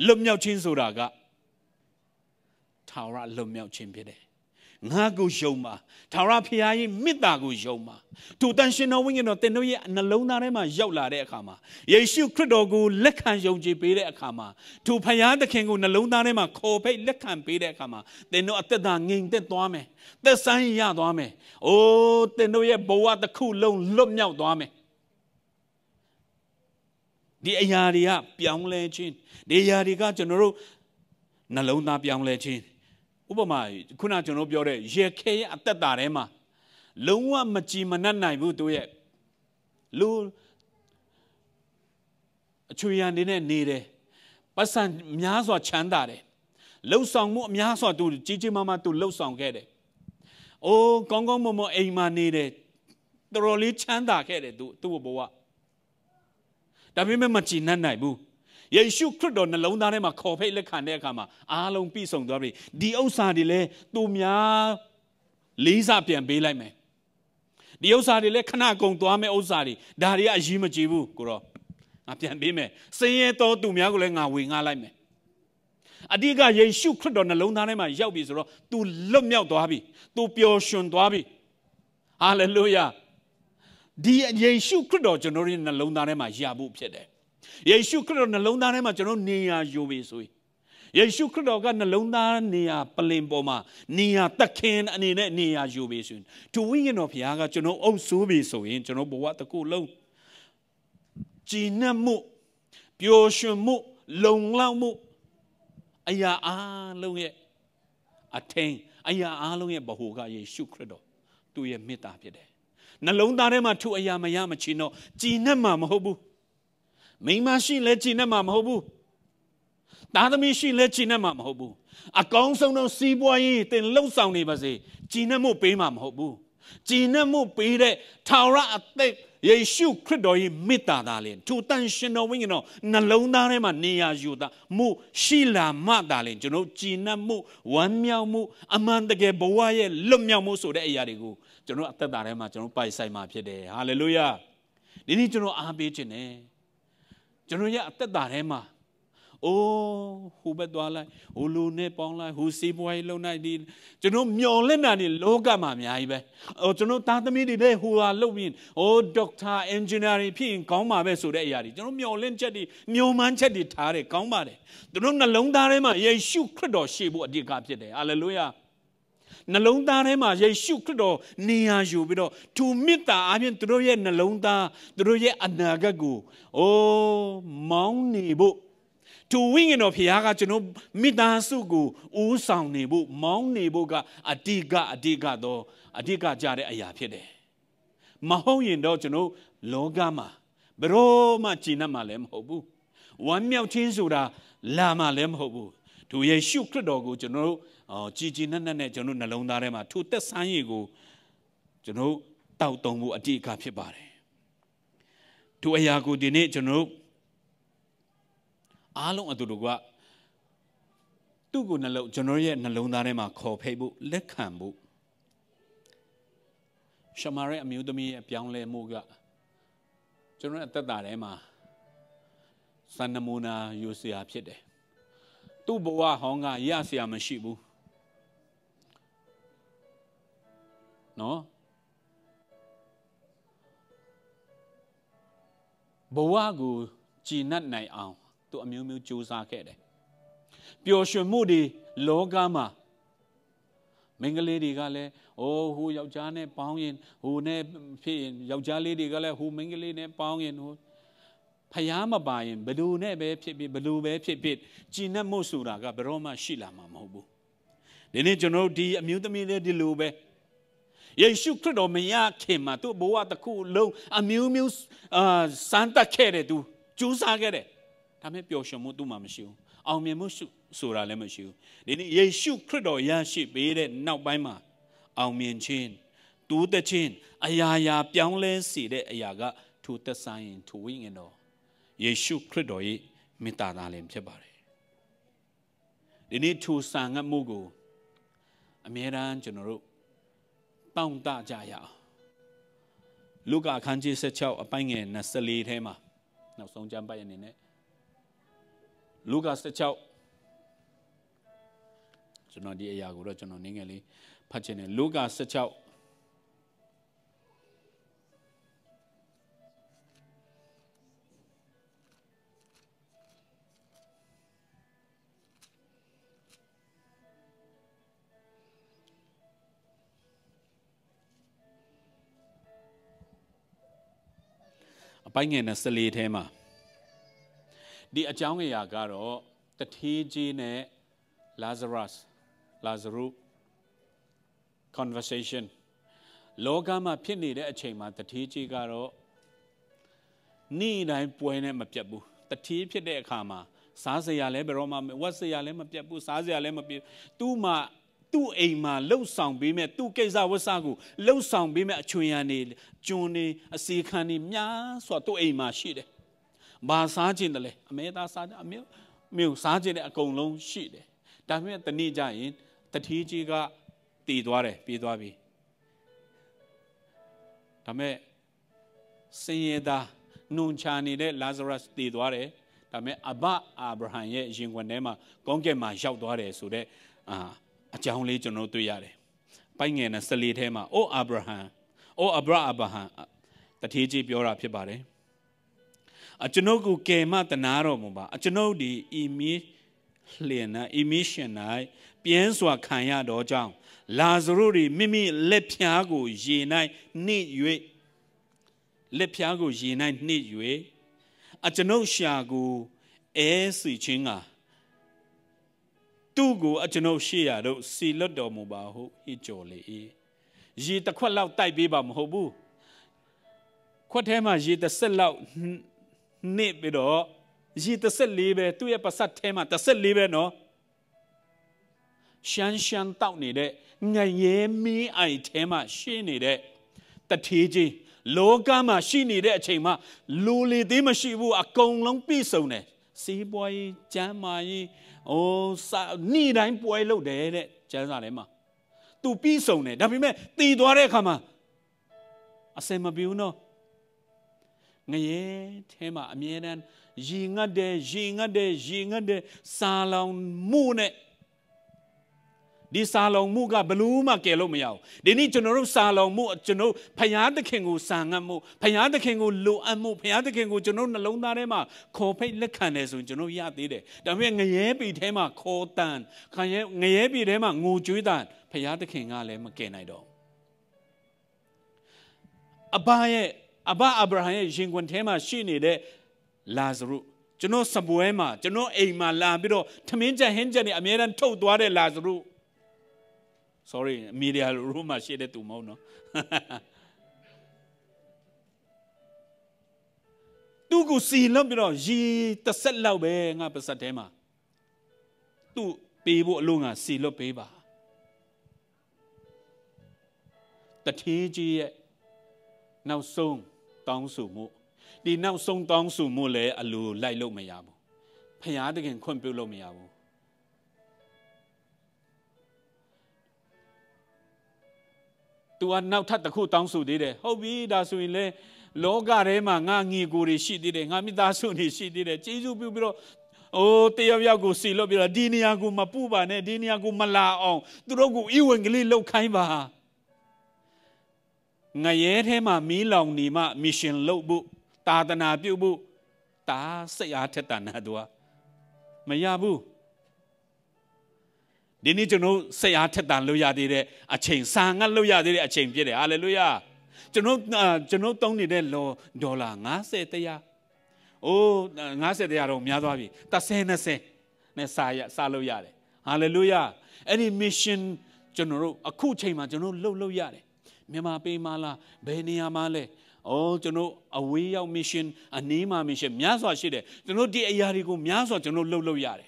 A: လွတ်မြောက်ခြင်းဆိုတာကထာဝရလွတ်မြောက်ခြင်းဖြစ်တယ်ငါကိုယုံပါထာဝရဘုရားရဲ့မေတ္တာကိုယုံပါသူတန်ရှင်တော်ဝိညာဉ်တော်သင်တို့ရဲ့နှလုံးသားထဲမှာရောက်လာတဲ့အခါမှာယေရှုခရစ်တော်ကိုလက်ခံယုံကြည်ပေးတဲ့အခါမှာသူဘုရားသခင်ကိုနှလုံးသားထဲမှာခေါ်ဖိတ်လက်ခံပေးတဲ့အခါမှာသင်တို့အသက်တာငြိမ်သက်သွားမယ်သက်ဆိုင်ရသွားမယ်အိုးသင်တို့ရဲ့ဘဝတစ်ခုလုံးလွတ်မြောက်သွားမယ်ဒီအရာတွေကပြောင်းလဲခြင်းဒီအရာတွေကကျွန်တော်တို့နှလုံးသားပြောင်းလဲခြင်းဥပမာခုနကျွန်တော်ပြောတဲ့ရေခဲရဲ့အသက်တာထဲမှာလုံးဝမကြည်မနှက်နိုင်ဘူးတို့ရဲ့လူအချွေရံနေနဲ့နေတယ်ပတ်စံများစွာချမ်းသာတယ်လှုပ်ဆောင်မှုအများစွာသူကြီးကြီးမားမားသူလှုပ်ဆောင်ခဲ့တယ်အိုးကောင်းကောင်းမွန်မွန်အိမ်မှာနေတယ်တော်တော်လေးချမ်းသာခဲ့တယ်သူ့ဘဝဒါပေမဲ့မကြည်နှက်နိုင်ဘူးယေရှုခရစ်တော်နှလုံးသားထဲမှာခေါ်ဖိတ်လက်ခံတဲ့အခါမှာအားလုံးပြည့်စုံသွားပြီဒီဥစ္စာတွေလည်းသူများလေးစားပြန်ပေးလိုက်မယ်ဒီဥစ္စာတွေလည်းခဏကုန်သွားမယ့်ဥစ္စာတွေဒါတွေကအရေးမကြီးဘူးကိုတော့ငါပြန်ပေးမယ်စင်ရဲတော်သူများကိုလည်းငါဝေငှလိုက်မယ်အဓိကယေရှုခရစ်တော်နှလုံးသားထဲမှာရောက်ပြီဆိုတော့ तू လွတ်မြောက်သွားပြီ तू ပျော်ရွှင်သွားပြီဟာလေလုယာဒီယေရှုခရစ်တော်ကျွန်တော်ရဲ့နှလုံးသားထဲမှာရဖို့ဖြစ်တယ်ယေရှုခရစ်တော်နှလုံးသားထဲမှာကျွန်တော်နေရာယူပြီဆိုရင်ယေရှုခရစ်တော်ကနှလုံးသားနေရာပလင်ပေါ်မှာနေရာတခင်အနေနဲ့နေရာယူပြီဆိုရင်သူဝိညာဉ်တော်ဘုရားကကျွန်တော်အုပ်ဆိုးပြီဆိုရင်ကျွန်တော်ဘဝတစ်ခုလုံးကြည်နက်မှုပျော်ရွှင်မှုလုံလောက်မှုအရာအားလုံးရဲ့အထင်အရာအားလုံးရဲ့ဗဟိုကယေရှုခရစ်တော်သူ့ရဲ့မေတ္တာဖြစ်တယ်နှလုံးသားထဲမှာသူ့အရာမရမချင်းတော့ကြည်နက်မှာမဟုတ်ဘူးမိန်းမရှိလဲကြည်နက်မှာမဟုတ်ဘူးသားသမီးရှိလဲကြည်နက်မှာမဟုတ်ဘူးအကောင်းဆုံးသောစီးပွားရေးတင်လှုပ်ဆောင်နေပါစေကြည်နက်မှုပေးမှာမဟုတ်ဘူးကြည်နက်မှုပေးတဲ့ထာဝရအသက်ယေရှုခရစ်တော်ရဲ့မေတ္တာသာလျှင်သူတန်ရှင်တော်ဝိညာဉ်တော်နှလုံးသားထဲမှာနေရာယူတာမှုရှိလာမှသာလျှင်ကျွန်တော်ကြည်နက်မှုဝမ်းမြောက်မှုအမှန်တကယ်ဘဝရဲ့လွတ်မြောက်မှုဆိုတဲ့အရာတွေကိုကျွန်တော်အသက်တာထဲမှာကျွန်တော်ပိုင်ဆိုင်မှာဖြစ်တယ်ဟာလေလုယာဒီနေ့ကျွန်တော်အားပေးခြင်းနဲ့ကျွန်တော်ရဲ့အသက်တာထဲမှာအိုးဟိုဘက်သွားလိုက်ဟိုလူနဲ့ပေါင်းလိုက်ဟိုစီးပွားရေးလုပ်နိုင်ဒီကျွန်တော်မျော်လင့်တာနေလောကမှာအများကြီးပဲဟိုကျွန်တော်သားသမီးတွေလည်းဟိုဟာလုပ်ပြီးဟိုဒေါက်တာအင်ဂျင်နီယာတွေဖြစ်ရင်ကောင်းပါပဲဆိုတဲ့အရာတွေကျွန်တော်မျော်လင့်ချက်တွေမျှော်မှန်းချက်တွေထားတယ်ကောင်းပါတယ်ကျွန်တော်နှလုံးသားထဲမှာယေရှုခရစ်တော်ရှိဖို့အဓိကဖြစ်တယ်ဟာလေလုယာနှလုံးသားထဲမှာယေရှုခရစ်တော်နေရာယူပြီးတော့သူမေတ္တာအပြင်သူတို့ရဲ့နှလုံးသားသူတို့ရဲ့အနာဂတ်ကိုအိုးမောင်းနေဖို့သူဝိညာဉ်တော်ဘုရားကကျွန်တော်မိသားစုကိုဦးဆောင်နေဖို့မောင်းနေဖို့ကအဓိကသောအဓိကကြတဲ့အရာဖြစ်တယ်မဟုတ်ရင်တော့ကျွန်တော်လောကမှာဘယ်တော့မှကြည်နပ်မှာလည်းမဟုတ်ဘူးဝမ်းမြောက်ခြင်းဆိုတာလာမှာလည်းမဟုတ်ဘူးသူယေရှုခရစ်တော်ကိုကျွန်တော်ကြည်နက်နဲ့ကျွန်တော်နှလုံးသားထဲမှာသူသက်ဆိုင်ရည်ကိုကျွန်တော်တောက်တုံဖို့အဓိကဖြစ်ပါတယ်သူအရာကိုဒီနေ့ကျွန်တော်အားလုံးအတူတူကသူ့ကိုကျွန်တော်ရဲ့နှလုံးသားထဲမှာခေါ်ဖိတ်ဖို့လက်ခံဖို့ရှမာရိအမျိုးသမီးရဲ့ပြောင်းလဲမှုကကျွန်တော်အသက်တာထဲမှာစံနမူနာယူစရာဖြစ်တယ်သူ့ဘဝဟောင်းကရစရာမရှိဘူးနော်ဘဝကိုကြည်နပ်နိုင်အောင်သူအမျိုးမျိုးကြိုးစားခဲ့တယ်ပျော်ရွှင်မှုတွေလောကမှာမိန်းကလေးတွေကလည်းဟိုယောက်ျားနဲ့ပေါင်းရင်ဟိုနဲ့ဖြစ်ရင်ယောက်ျားလေးတွေကလည်းဟိုမိန်းကလေးနဲ့ပေါင်းရင်ဟိုဖျားမပါရင်ဘယ်လိုနဲ့ပဲဖြစ်ဖြစ်ဘယ်လိုပဲဖြစ်ဖြစ်ကြည်နပ်မှုဆိုတာကဘယ်တော့မှရှိလာမှာမဟုတ်ဘူး ဒီနေ့ကျွန်တော်ဒီအမျိုးသမီးလေးဒီလိုပဲယေရှုခရစ်တော်မရခင်မှာသူ့ဘဝတစ်ခုလုံးအမျိုးမျိုးစမ်းသပ်ခဲ့တယ်သူကြိုးစားခဲ့တယ်ဒါပေမဲ့ပျော်ရွှင်မှုသူ့မှာမရှိဘူးအောင်မြင်မှုဆိုတာလည်းမရှိဘူးဒီနေ့ယေရှုခရစ်တော်ရရှိပေးတဲ့နောက်ပိုင်းမှာအောင်မြင်ခြင်းတူးတဲ့ခြင်းအရာရာပြောင်းလဲစေတဲ့အရာကထိုသက်ဆိုင်ရင်ထိုဝိညာဉ်တော်ယေရှုခရစ်တော်ရဲ့မေတ္တာသားလည်းဖြစ်ပါတယ်ဒီနေ့ထိုဆာငတ်မှုကိုအမြဲတမ်းကျွန်တော်တို့တောင်းတကြရအောင်လူကာအခန်းကြီး16အပိုင်းငယ်24ထဲမှာနောက်ဆုံးကျမ်းပိုက်အနေနဲ့လူကာ16ကျွန်တော်ဒီအရာကိုတော့ကျွန်တော်နည်းငယ်လေးဖတ်ချင်တယ်လူကာ16အပိုင်းငယ်24ထဲမှာဒီအကြောင်းအရာကတော့တထေးကြီးနဲ့ Lazarus conversation လောကမှာဖြစ်နေတဲ့အချိန်မှာတထေးကြီးကတော့နေ့တိုင်းပွဲနဲ့မပြတ်ဘူးတထေးဖြစ်တဲ့အခါမှာစားစရာလည်းဘယ်တော့မှဝတ်စရာလည်းမပြတ်ဘူးစားစရာလည်းမပြတ်သူ့အိမ်မှာလှုပ်ဆောင်ပေးမဲ့သူ့ကိစ္စဝတ်စားကိုလှုပ်ဆောင်ပေးမဲ့အချွင်ရနေကျွန်းနေအစီခံနေများစွာသူ့အိမ်မှာရှိတယ်။ဘာစားခြင်းတလဲအမေသားစားအမျိုးစားခြင်းတဲ့အကုန်လုံးရှိတယ်။ဒါပေမဲ့တနေ့ကျရင်တထေးကြီးကတည်သွားတယ်ပြေးသွားပြီ။ဒါပေမဲ့စင်ရသားနုံချနေတဲ့ Lazarus တည်သွားတယ်။ဒါပေမဲ့အဘအာဗြဟံရဲ့ရင်ခွင်ထဲမှာကောင်းကင်မှာရောက်သွားတယ်ဆိုတဲ့အကြောင်းလေးကျွန်တော်တွေ့ရတယ်။ပိုင်းငယ်နဲ့14ထဲမှာအိုအာဗြဟံအိုအဗြဟံတထေးကြီးပြောတာဖြစ်ပါတယ်။ကျွန်ုပ်ကိုကယ်မတနာတော်မူပါ။ကျွန်ုပ်ဒီemission၌ပြင်းစွာခံရတော့ကြောင်းလာဇရုတွေမိမိလက်ဖြားကိုရေ၌နှိပ်၍လက်ဖြားကိုရေ၌နှိပ်၍ကျွန်ုပ်ရှာကိုအဲစီချင်းကသူ့ကိုကျွန်ုပ်ရှေ့ရတော့စီလွတ်တော်မူပါဟုဟစ်ကြော်လေ၏ရေတစ်ခွက်လောက်တိုက်ပေးပါမဟုတ်ဘူးခွက်ထဲမှာရေတစ်ဆက်လောက်နှိပ်ပြီးတော့ရေတစ်ဆက်လေးပဲသူ့ရဲ့ပါစတ်ထဲမှာတစ်ဆက်လေးပဲနော်ရှမ်းတောက်နေတဲ့ငရဲမီးအိုင်ထဲမှာရှိနေတဲ့တထေးကြီးလောကမှာရှိနေတဲ့အချိန်မှာလူလေသေးမရှိဘူးအကုန်လုံးပြည့်စုံတယ်စီးပွားရေးကျန်းမာရေးနေ့တိုင်းပွဲလုပ်တယ်တဲ့ကျမ်းစာထဲမှာသူပြီးဆုံးတယ်ဒါပေမဲ့တည်သွားတဲ့အခါမှာအစင်မပြေဘူးနော်ငရဲထဲမှာအမြဲတမ်းရေငတ်တယ်စာလောင်မှုနဲ့ဒီစာလောင်မှုကဘလို့မှကယ်လို့မရဘူးဒီနေ့ကျွန်တော်တို့စာလောင်မှုကျွန်တော်ဖယားသခင်ကိုစာငတ်မှုဖယားသခင်ကိုလိုအပ်မှုဖယားသခင်ကိုကျွန်တော်နှလုံးသားထဲမှာခေါ်ဖိတ်လက်ခံတယ်ဆိုရင်ကျွန်တော်ရသေးတယ်ဒါပေမဲ့ငရဲပြည်ထဲမှာခေါ်တန်ငရဲပြည်ထဲမှာငိုကြွေးတန်ဖယားသခင်ကလည်းမကယ်နိုင်တော့အဘအာဗြဟံရဲ့ရင်ခွင်ထဲမှာရှိနေတဲ့လာဇရုကျွန်တော်စပွဲမှာကျွန်တော်အိမ်မှာလာပြီးတော့ထမင်းချက်ဟင်းချက်နေအမြဲတမ်းထုတ်သွားတဲ့လာဇရုsorry မီဒီယာရိုးမှာရှိတဲ့သူမဟုတ်နော်သူကိုစီလွတ်ပြီးတော့ရေတစ်ဆက်လောက်ပဲငါပါစက်ထဲမှာသူ့ပေးဖို့အလို့ငါစီလွတ်ပေးပါတထေးကြီးရဲ့နောက်ဆုံးတောင်းဆိုမှုဒီနောက်ဆုံးတောင်းဆိုမှုလည်းအလိုလိုက်လို့မရဘူးဖယားတခင်ခွင့်ပြုလို့မရဘူးသူကနောက်ထပ်တစ်ခုတောင်းဆိုသေးတယ်ဟုတ်ပြီဒါဆိုရင်လေလောကထဲမှာငါညီကိုတွေရှိသေးတယ်ငါမိသားစုတွေရှိသေးတယ်ကျေးဇူးပြုပြီးတော့တယောက်ကိုစီလို့ပြီးတော့ဒီနေရာကိုမပူပါနဲ့ဒီနေရာကိုမလာအောင်သူတို့ကိုဤဝင်ကလေးလှုပ်ခိုင်းပါငရဲထဲမှာမီးလောင်နေမှမစ်ရှင်လုပ်ဖို့တာသနာပြုဖို့ဒါစိတ်အားထက်တာနာသူကမရဘူးဒီနေ့ကျွန်တော်စိတ်အားထက်သန်လို့ရသေးတဲ့အချိန်စာငတ်လို့ရသေးတဲ့အချိန်ဖြစ်တယ်ဟာလေလုယာကျွန်တော်သုံးနေတဲ့ဒေါ်လာ50တရား50တရားတော့များသွားပြီ30 20နဲ့စာလို့ရတယ် Hallelujah. Any mission general, a cool chamber, general low yare. Mema pe mala, Benia male. Oh, general, a way out mission, a Nima mission, Miaswa shide. General de Yarigo, Miaswa, general low yare.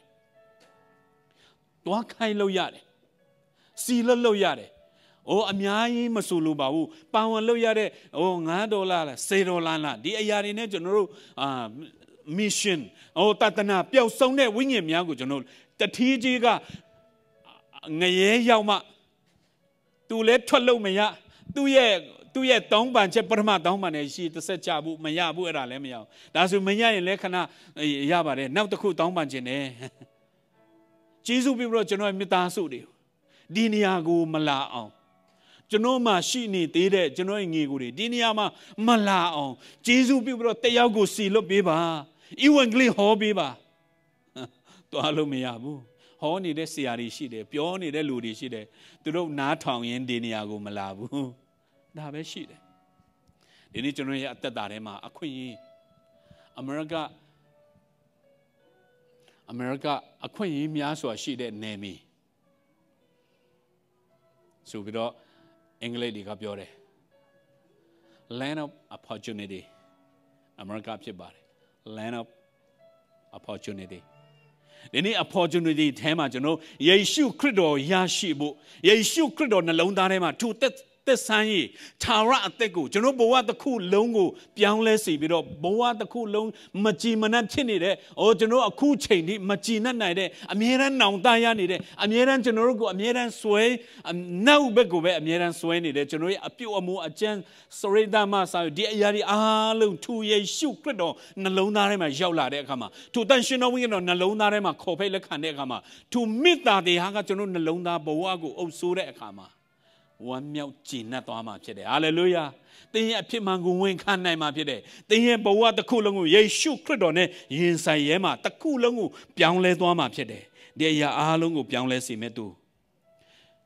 A: Wakai low yare. Sila low yare. Oh, Amiai Masulu Babu, Power low yare. Oh, Nadola, Sedolana, de Yarine general mission. Oh, Tatana, Piao Sone, Wingim Yago, general. The Tijiga Naye Yama to let Tolo Maya, 2 year Tong Ban Cheperma Dongman, she to set Jabu, Mayabu, and Alemia. That's Maya and Lekana Yabare, now the Ku Dongban Jene. Jesus be brought Genoa Mitasudi, Diniagu Malao. Genoma Shini, Tide, Genoa Niguri, Diniama Malao. Jesus be brought Teago Silo Biba, Iwangli Ho Biba. To Alumiabu. Honey, the Siari Shide, Pioni, the Ludi Shide, to do Natong in Diniago Malabu. Dabe Shide. The Nichonry at the Darema, a queen. America, a queen, Miaswa Shide, Nemi. So we do English di Capiore. Land of opportunity. America Pibare. Land of opportunity. Any opportunity tema, you know, Yeshu Crido, Yashibu, Yeshu Crido, Nalondarema, 2 Tesani, Tara Atego, Genoboa the cool longo, Pianlesi, Bido, Boa the cool long, Machimana Tinide, or Geno a cool chain, Machina Nide, Amiran now Dianide, Amiran Generogo, Amiran Sway, and now Begobe, Amiran Sway, Generate a few more a chance, Soreda Masa, dear Yari Alu, 2 Yeshu Crido, Nalonarema, Jaula de Kama, to Danshino Wino, Nalonarema, Copela Canegama, to meet that the Hagatono Nalona Boago, O Sure Kama. 1 秒ကျင်တတ်သွားမှာဖြစ်တယ် Hallelujah သင်ရဲ့အဖြစ်မှန်ကိုဝန်ခံနိုင်မှာဖြစ်တယ်သင်ရဲ့ဘဝတစ်ခုလုံးကိုယေရှုခရစ်တော်နဲ့ရင်ဆိုင်ရဲမှာတစ်ခုလုံးကိုပြောင်းလဲသွားမှာဖြစ်တယ်ဒီအရာအားလုံးကိုပြောင်းလဲစေမဲ့သူ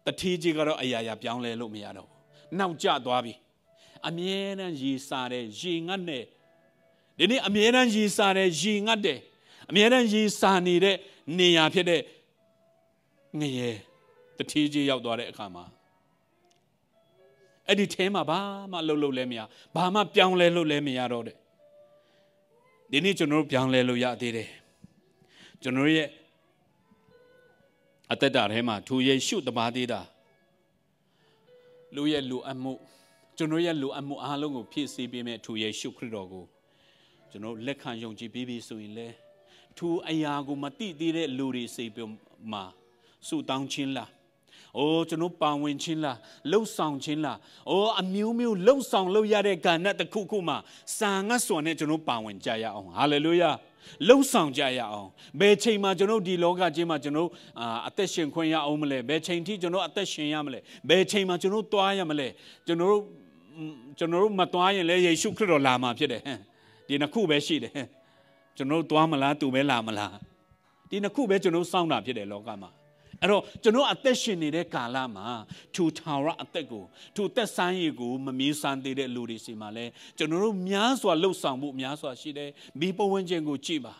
A: တတိကြီးကတော့အရာရာပြောင်းလဲလို့မရတော့ဘူးနောက်ကျသွားပြီအမြဲတမ်းရည်စားတဲ့ရည်ငတ်တဲ့ဒီနေ့အမြဲတမ်းရည်စားတဲ့ရည်ငတ်တဲ့အမြဲတမ်းရည်စားနေတဲ့နေရာဖြစ်တဲ့ငရဲတတိကြီးရောက်သွားတဲ့အခါမှာအဲ့ဒီထဲမှာဘာမှလှုပ်လဲမရဘာမှပြောင်းလဲလို့လဲမရတော့တဲ့ဒီနေ့ကျွန်တော်တို့ပြောင်းလဲလို့ရသေးတယ်ကျွန်တော်ရဲ့အသက်တာထဲမှာသူယေရှုတပါးသေးတာလူရဲ့လူအမှုကျွန်တော်ရဲ့လူအမှုအားလုံးကိုဖြည့်ဆည်းပေးမဲ့သူယေရှုခရစ်တော်ကိုကျွန်တော်လက်ခံယုံကြည်ပြီးဆိုရင်လေသူအရာကိုမသိသေးတဲ့လူတွေစိတ်မှာဆုတောင်းခြင်းလား Oh, to no power in Chinla, low sound Chinla. Oh, a mew low sound low yade ganat the kukuma. Sang us one to no power in Jaya on. Hallelujah. Low sound Jaya on. Beche Majano di Loga Jimajano, attention Quenya omele, Beche Tijano attention yamele, Beche Majano Toyamele, General Matoy and Lay Shukro Lama Pede. Dina Kube Shide. General Tuamala to Belamala. Dina Kube to no sound up Pede Logama. အဲ့တော့ကျွန်တော်အသက်ရှင်နေတဲ့ကာလမှာထူထောင်ရအသက်ကိုထူသက်ဆိုင်ရကိုမမီးစမ်းသေးတဲ့လူတွေစီမှာလဲကျွန်တော်တို့များစွာလှုပ်ဆောင်မှုများစွာရှိတယ်မိဘဝင်ခြင်းကိုကြည့်ပါ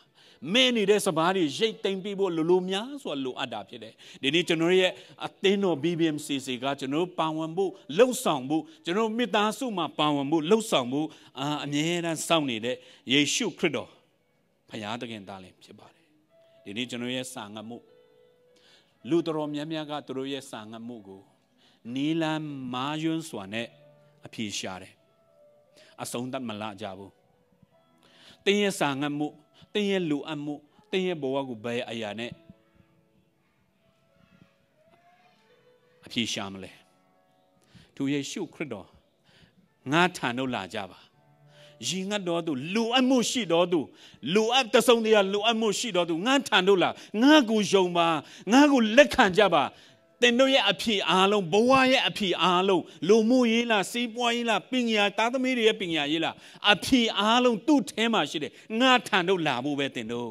A: မင်းနေတဲ့စပါးတွေရိတ်သိမ်းပြီးဖို့လိုများစွာလိုအပ်တာဖြစ်တယ်ဒီနေ့ကျွန်တော်ရဲ့အသင်းတော် BBMCC ကကျွန်တော်ပါဝင်ဖို့လှုပ်ဆောင်ဖို့ကျွန်တော်မိသားစုမှာပါဝင်ဖို့လှုပ်ဆောင်ဖို့အမြဲတမ်းစောင့်နေတဲ့ယေရှုခရစ်တော်ဖခင်သခင်သားလည်းဖြစ်ပါတယ်ဒီနေ့ကျွန်တော်ရဲ့စာငတ်မှုလူတော်များများကသူတို့ရဲ့စာငတ်မှုကိုနီလန်မာယွန်းစွာနဲ့အပြေရှာတယ်အဆုံးသတ်မလာကြဘူးတင်းရဲ့စာငတ်မှုတင်းရဲ့လူအပ်မှုတင်းရဲ့ဘဝကိုဘယ်အရာနဲ့အပြေရှာမလဲသူယေရှုခရစ်တော်ငါထံတို့လာကြပါရင်ငတ်တော်သူလူအမှုရှိတော်သူလူအပ်တဆုံတရားလူအမှုရှိတော်သူငါထံတို့လာငါကိုယုံပါငါကိုလက်ခံကြပါတင်တို့ရဲ့အဖြစ်အားလုံးဘဝရဲ့အဖြစ်အားလုံးလူမှုရေးလားစီးပွားရေးလားပညာသားသမီးတွေရဲ့ပညာရေးလားအဖြစ်အားလုံးသူ့ထဲမှာရှိတယ်ငါထံတို့လာဖို့ပဲတင်တို့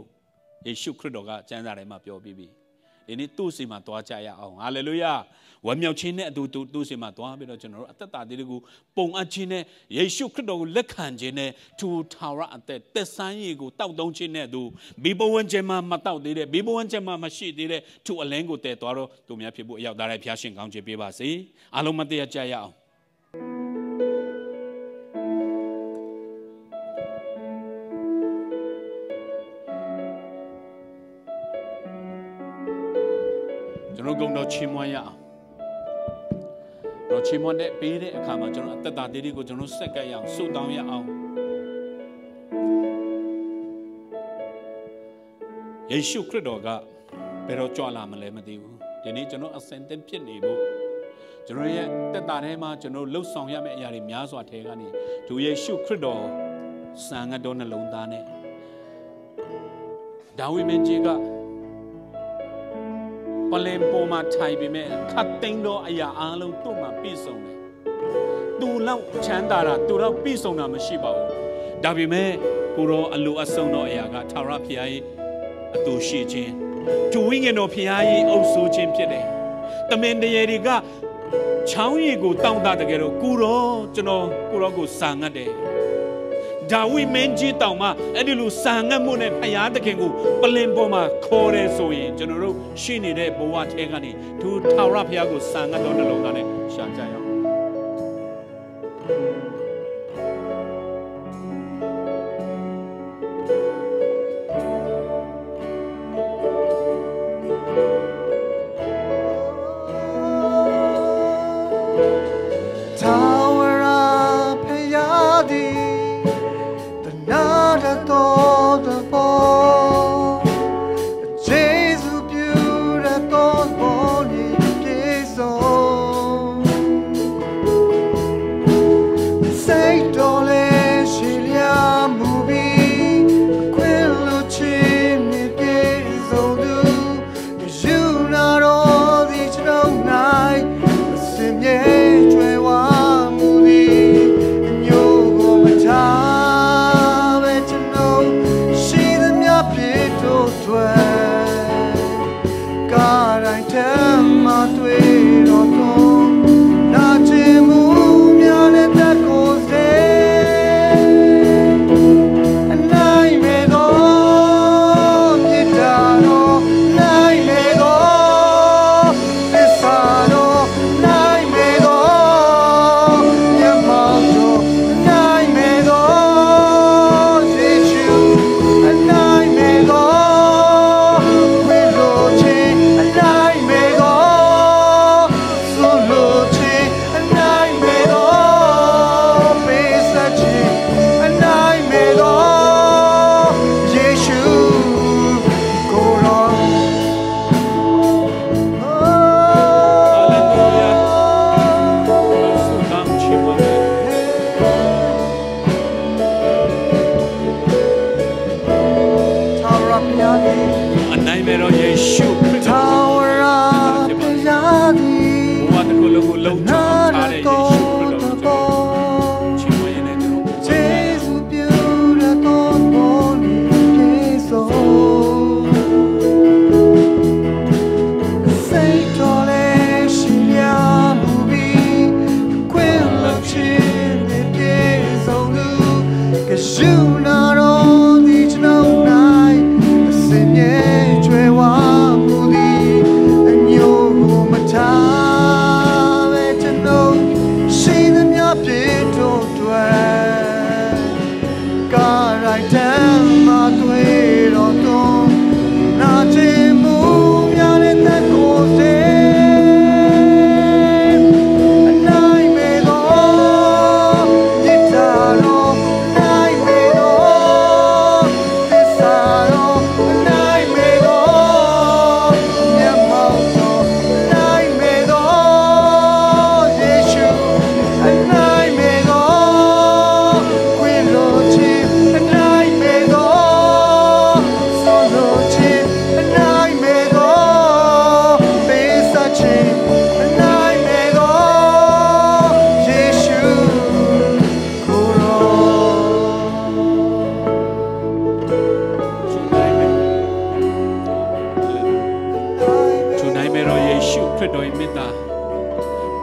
A: ယေရှုခရစ်တော်ကကျမ်းစာထဲမှာပြောပြီးပြီဒီနေ့သူ့စီမှာတွားကြရအောင်ဟာလေလုယာ ဝမ်းမြောက်ခြင်းနဲ့အတူတူစီမှာသွားပြီးတော့ကျွန်တော်တို့အသက်တာတွေကိုပုံအပ်ခြင်းနဲ့ယေရှုခရစ်တော်ကိုလက်ခံခြင်းနဲ့သူထာဝရအသက်ဆိုင်ရည်ကိုတောက်သုံးခြင်းနဲ့သူဘိဘဝဉ္ဇဉ်မှာမတောက်သေးတဲ့ဘိဘဝဉ္ဇဉ်မှာမရှိသေးတဲ့သူအလင်းကိုတည်သွားတော့သူများဖြစ်ဖို့အရောက်သားတဲ့ဖျားရှင်ကောင်းချီးပေးပါစေအားလုံးမတရားကြရအောင်ကျွန်တော်ကုန်တော်ချီးမွမ်းရအောင်တော့ချီးမွမ်းတဲ့ပေးတဲ့အခါမှာကျွန်တော်အသက်တာတွေကိုကျွန်တော်ဆက်ကပ်ရအောင်ဆုတောင်းရအောင်ယေရှုခရစ်တော်ကဘယ်တော့ကြွလာမလဲမသိဘူးဒီနေ့ကျွန်တော်အစင်တက်ဖြစ်နေဖို့ကျွန်တော်ရဲ့သက်တာထဲမှာကျွန်တော်လှုပ်ဆောင်ရမယ့်အရာတွေများစွာထဲကနေသူယေရှုခရစ်တော်စံငတ်တော်နှလုံးသားနဲ့ဒါဝိမင်းကြီးကပလင်ပေါ်မှာထိုင်ပြီးမဲ့ခတ်သိမ်းသောအရာအလုံးသူ့မှာပြည့်စုံတယ်သူလောက်ချမ်းသာတာသူလောက်ပြည့်စုံတာမရှိပါဘူးဒါပေမဲ့ကိုရောအလိုအဆုံသောအရာကထာဝရဘုရားရဲ့အတူရှိခြင်းသူဝိညာဉ်တော်ဘုရားရဲ့အုပ်စိုးခြင်းဖြစ်တယ်တမန်တော်တွေကချောင်းရည်ကိုတောင်းတတကယ်တော့ကိုရောကိုစာငတ်တယ်ဒါဝိမင်းကြီးတောင်မှအဲ့ဒီလိုစာငတ်မှုနဲ့ဘုရားသခင်ကိုပလင်ပေါ်မှာခေါ်တယ်ဆိုရင်ကျွန်တော်တို့ရှိနေတဲ့ဘဝထဲကနေသူထာဝရဘုရားကိုစာငတ်တော်နှလုံးသားနဲ့ရှာကြရအောင်
B: ထာ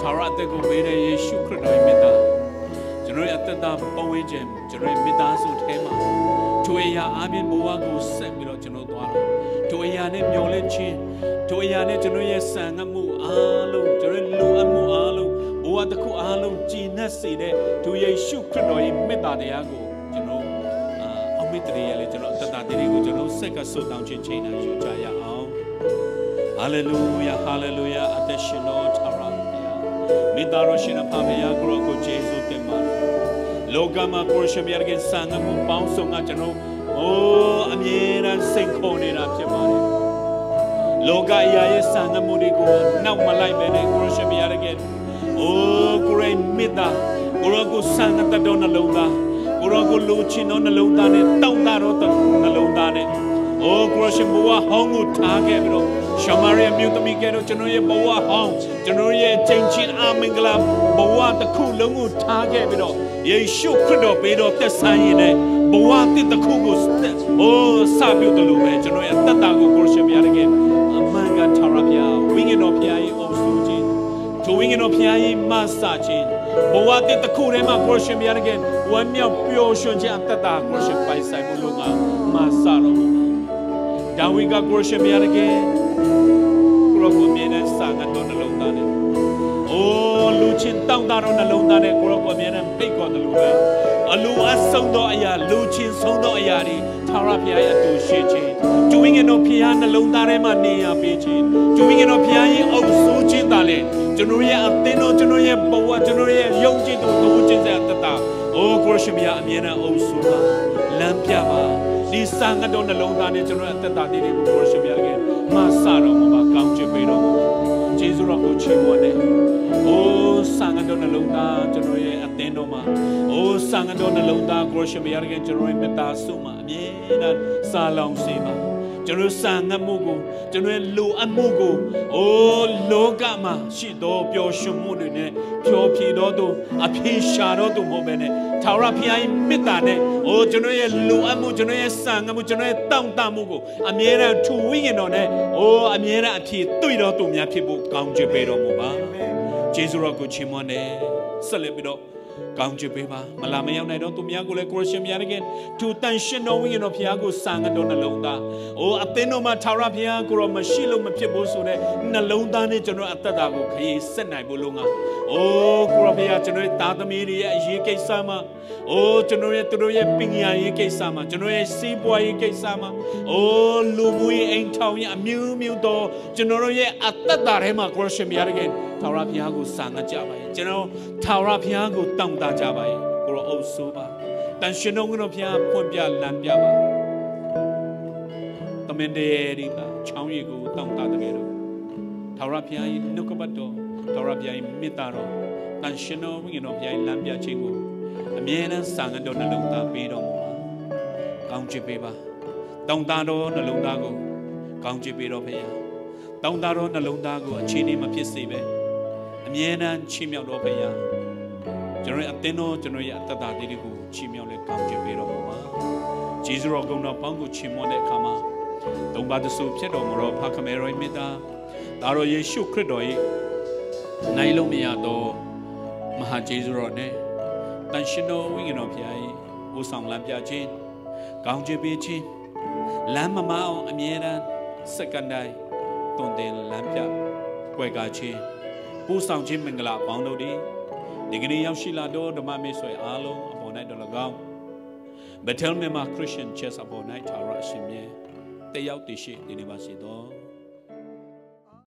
A: ထာဝရအသက်ကိုပေးတဲ့ယေရှုခရစ်တော်ရဲ့မေတ္တာကျွန်တော်ရဲ့အသက်တာပုံဝန်းကျင်ကျွန်တော်ရဲ့မေတ္တာစုထဲမှာထိုအရာအပြင်ဘဝကိုဆက်ပြီးတော့ကျွန်တော်သွားတော့ထိုအရာနဲ့မျောလင့်ခြင်းထိုအရာနဲ့ကျွန်တော်ရဲ့ဆံငတ်မှုအားလုံးကျွန်တော်လူအမှုအားလုံးဘဝတစ်ခုအားလုံးကြည်နက်စေတဲ့ထိုယေရှုခရစ်တော်ရဲ့မေတ္တာတရားကိုကျွန်တော်အောင်မေတ္တာရဲ့လေကျွန်တော်အသက်တာတွေကိုကျွန်တော်ဆက်ကဆုတောင်းခြင်းချိန်နိုင်ယူကြရအောင်ဟာလေလုယာဟာလေလုယာအသက်ရှင်တော်ထာဝရဘုရားမေတ္တာတော်ရှင်အဖဘုရားကိုရောကိုယေရှုတင်ပါတယ်လောကမှာကိုရရှိမြတ်ရဲ့ဆံငတ်မှုပေါင်းစုံကကျွန်တော်အမြဲတမ်းစိတ်ခုန်နေတာဖြစ်ပါတယ်လောကအရာရဲ့ဆံငတ်မှုတွေကိုနောက်မလိုက်ပဲနဲ့ကိုရရှိမြတ်ရဲ့ကိုရိုင်းမေတ္တာကိုရောကိုဆံငတ်တော်နှလုံးသားကိုရောကိုလူချင်းတော်နှလုံးသားနဲ့တောင်းတတော်နှလုံးသားနဲ့ကိုရရှိဘဝဟောင်းကိုထားခဲ့ပြီးတော့ရှမာရိယမြို့သမီးကဲတော့ကျွန်တော်ရဲ့ဘဝဟောင်းကျွန်တော်ရဲ့ချိန်ချင်းအမင်္ဂလာဘဝတစ်ခုလုံးကိုထားခဲ့ပြီးတော့ယေရှုခရစ်တော်ပေးတော်သက်ဆိုင်ရင်လည်းဘဝတစ်တစ်ခုကိုစပြုတ်တယ်လို့ပဲကျွန်တော်ရဲ့တတ်တာကိုကိုရရှိမြတ်ရဲ့အမှန်ကထာဝရဘုရားဝိညာဉ်တော်ဘုရားရဲ့အုပ်စုခြင်းထိုဝိညာဉ်တော်ဘုရားရဲ့မဆာခြင်းဘဝတစ်တစ်ခုထဲမှာကိုရရှိမြတ်ရဲ့ဝမ်းမြောက်ပျော်ရွှင်ခြင်းအတ္တကိုရရှိပိုင်ဆိုင်မှုလို့ကမဆာတော်ဒါဝိကကိုရရှိမြတ်ရဲ့ကိုရောမြင်တဲ့စာငတ်တော်နှလုံးသားနဲ့လူချင်းတောင်းတတော်နှလုံးသားနဲ့ကိုရောမြင်တဲ့ဖိတ်ခေါ်တယ်လို့ပဲအလိုအဆုံးသောအရာလူချင်းဆုံးသောအရာတွေထာဝရဘုရားရဲ့အတူရှိခြင်းကျူဝိငင်တော်ဘုရားနှလုံးသားထဲမှာနေရပေးခြင်းကျူဝိငင်တော်ဘုရားရဲ့အုပ်စိုးခြင်းသာလေကျွန်တော်ရဲ့အသင်းတော်ကျွန်တော်ရဲ့ဘဝကျွန်တော်ရဲ့ယုံကြည်သူတို့ချင်းစတဲ့တတကိုရရှိမြတ်အမြဲတမ်းအုပ်စိုးပါလမ်းပြပါဒီစာငတ်တော်နှလုံးသားနဲ့ကျွန်တော်ရဲ့အသက်တာတွေကိုကိုရရှိမြတ်ကမဆာတော်မှာကောင်းချီးပေးတော်မူကျေးဇူးတော်ကိုချီးမွမ်းတယ်စာငတ်တော်နှလုံးသားကျွန်တော်ရဲ့အသင်းတော်မှာစာငတ်တော်နှလုံးသားကိုရရှိမြတ်ကကျွန်တော်ရဲ့မေတ္တာစုမှာအမြဲတမ်းစာလောင်စေပါကျွန်တော်စာငတ်မှုကိုကျွန်တော်လူအမှုကိုလောကမှာရှိသောပျော်ရွှင်မှုတွေနဲ့ဖြောဖြေတော်သူအပြည့်ရှာတော်သူမဟုတ်ဘဲနဲ့ထာဝရဘုရားရဲ့မေတ္တာနဲ့ကျွန်တော်ရဲ့လူအမှုကျွန်တော်ရဲ့စာငတ်မှုကျွန်တော်ရဲ့တောင့်တမှုကိုအမြဲတမ်းထူဝိညာဉ်တော်နဲ့အမြဲတမ်းအပြည့်တွေ့တော်သူများဖြစ်ဖို့ကောင်းချီးပေးတော်မူပါကျေးဇူးတော်ကိုချီးမွမ်းတယ်ဆက်လက်ပြီးတော့ကောင်းချီးပေးပါမလာမရောက်နိုင်တော့သူများကိုလည်းကိုရရှင်များရဲ့သူတန်ရှင်တော်ဝိညာဉ်တော်ဘုရားကိုစာငတ်တော်နှလုံးသားအသင်းတော်မှာထာဝရဘုရားကိုရောမရှိလို့မဖြစ်ဘူးဆိုတဲ့နှလုံးသားနဲ့ကျွန်တော်အသက်တာကိုခရီးဆက်နိုင်ဖို့လို့ငါကိုရဘုရားကျွန်တော်ရဲ့သားသမီးတွေရဲ့အရေးကိစ္စမှာကျွန်တော်ရဲ့သူတို့ရဲ့ပညာရေးကိစ္စမှာကျွန်တော်ရဲ့စီးပွားရေးကိစ္စမှာလူမှုရေးအိမ်ထောင်ရေးအမျိုးမျိုးတော့ကျွန်တော်ရဲ့အသက်တာထဲမှာကိုရရှင်များရဲ့ထာဝရဘုရားကိုစာငတ်ကြပါရဲ့ကျွန်တော်ထာဝရဘုရားကိုတောင်းတကြပါရဲ့ကိုရောအုပ်ဆိုးပါတန်ရှင်တော်ကိုဘုရားဖွင့်ပြလမ်းပြပါတမန်တော်တွေကချောင်းရည်ကိုတောင်းတတဲ့တော့ထာဝရဘုရားရဲ့နှုတ်ကပတ်တော်ထာဝရဘုရားရဲ့မေတ္တာတော်တန်ရှင်တော်ဝိညာဉ်တော်ဘုရားရဲ့လမ်းပြခြင်းကိုအမြဲတမ်းစာငတ်တော်နှလုံးသားပေးတော်မူပါကောင်းချီးပေးပါတောင်းတတော်နှလုံးသားကိုကောင်းချီးပေးတော်ဘုရားတောင်းတတော်နှလုံးသားကိုအခြေအနေမဖြစ်စေပဲအမြဲတမ်းချီးမြှောက်တော်ဘုရားကျွန်တော်ရဲ့အသင်းတော်ကျွန်တော်ရဲ့အသက်တာတွေကိုချီးမြှောက်လက်ကောင်းချီးပေးတော်မူပါဂျေဇုတော်ကုံတော်ပေါင်းကိုချီးမွမ်းတဲ့အခါမှာသုံးပါးတဆူဖြစ်တော်မူသောဖခင်မေတော်မြတ်သားတော်ယေရှုခရစ်တော်၏နိုင်လုံးမရသောမဟာဂျေဇုတော်နဲ့တန်ရှင်တော်ဝိညာဉ်တော်ဘုရား၏ဦးဆောင်လမ်းပြခြင်းကောင်းချီးပေးခြင်းလမ်းမမအောင်အမြဲတမ်းစက္ကန့်တိုင်းတွင်တင်လမ်းပြကွယ်ကားခြင်းပူဆောင်ခြင်းမင်္ဂလာပေါင်းတို့သည်ဒီကနေ့ရောက်ရှိလာတော့ဓမ္မမိတ်ဆွေအားလုံးအပေါ်၌တော်၎င်းBethel Mema Christian Church အပေါ်၌ထာဝရအရှင်မြတ်တယောက်တည်ရှိနေပါစေသော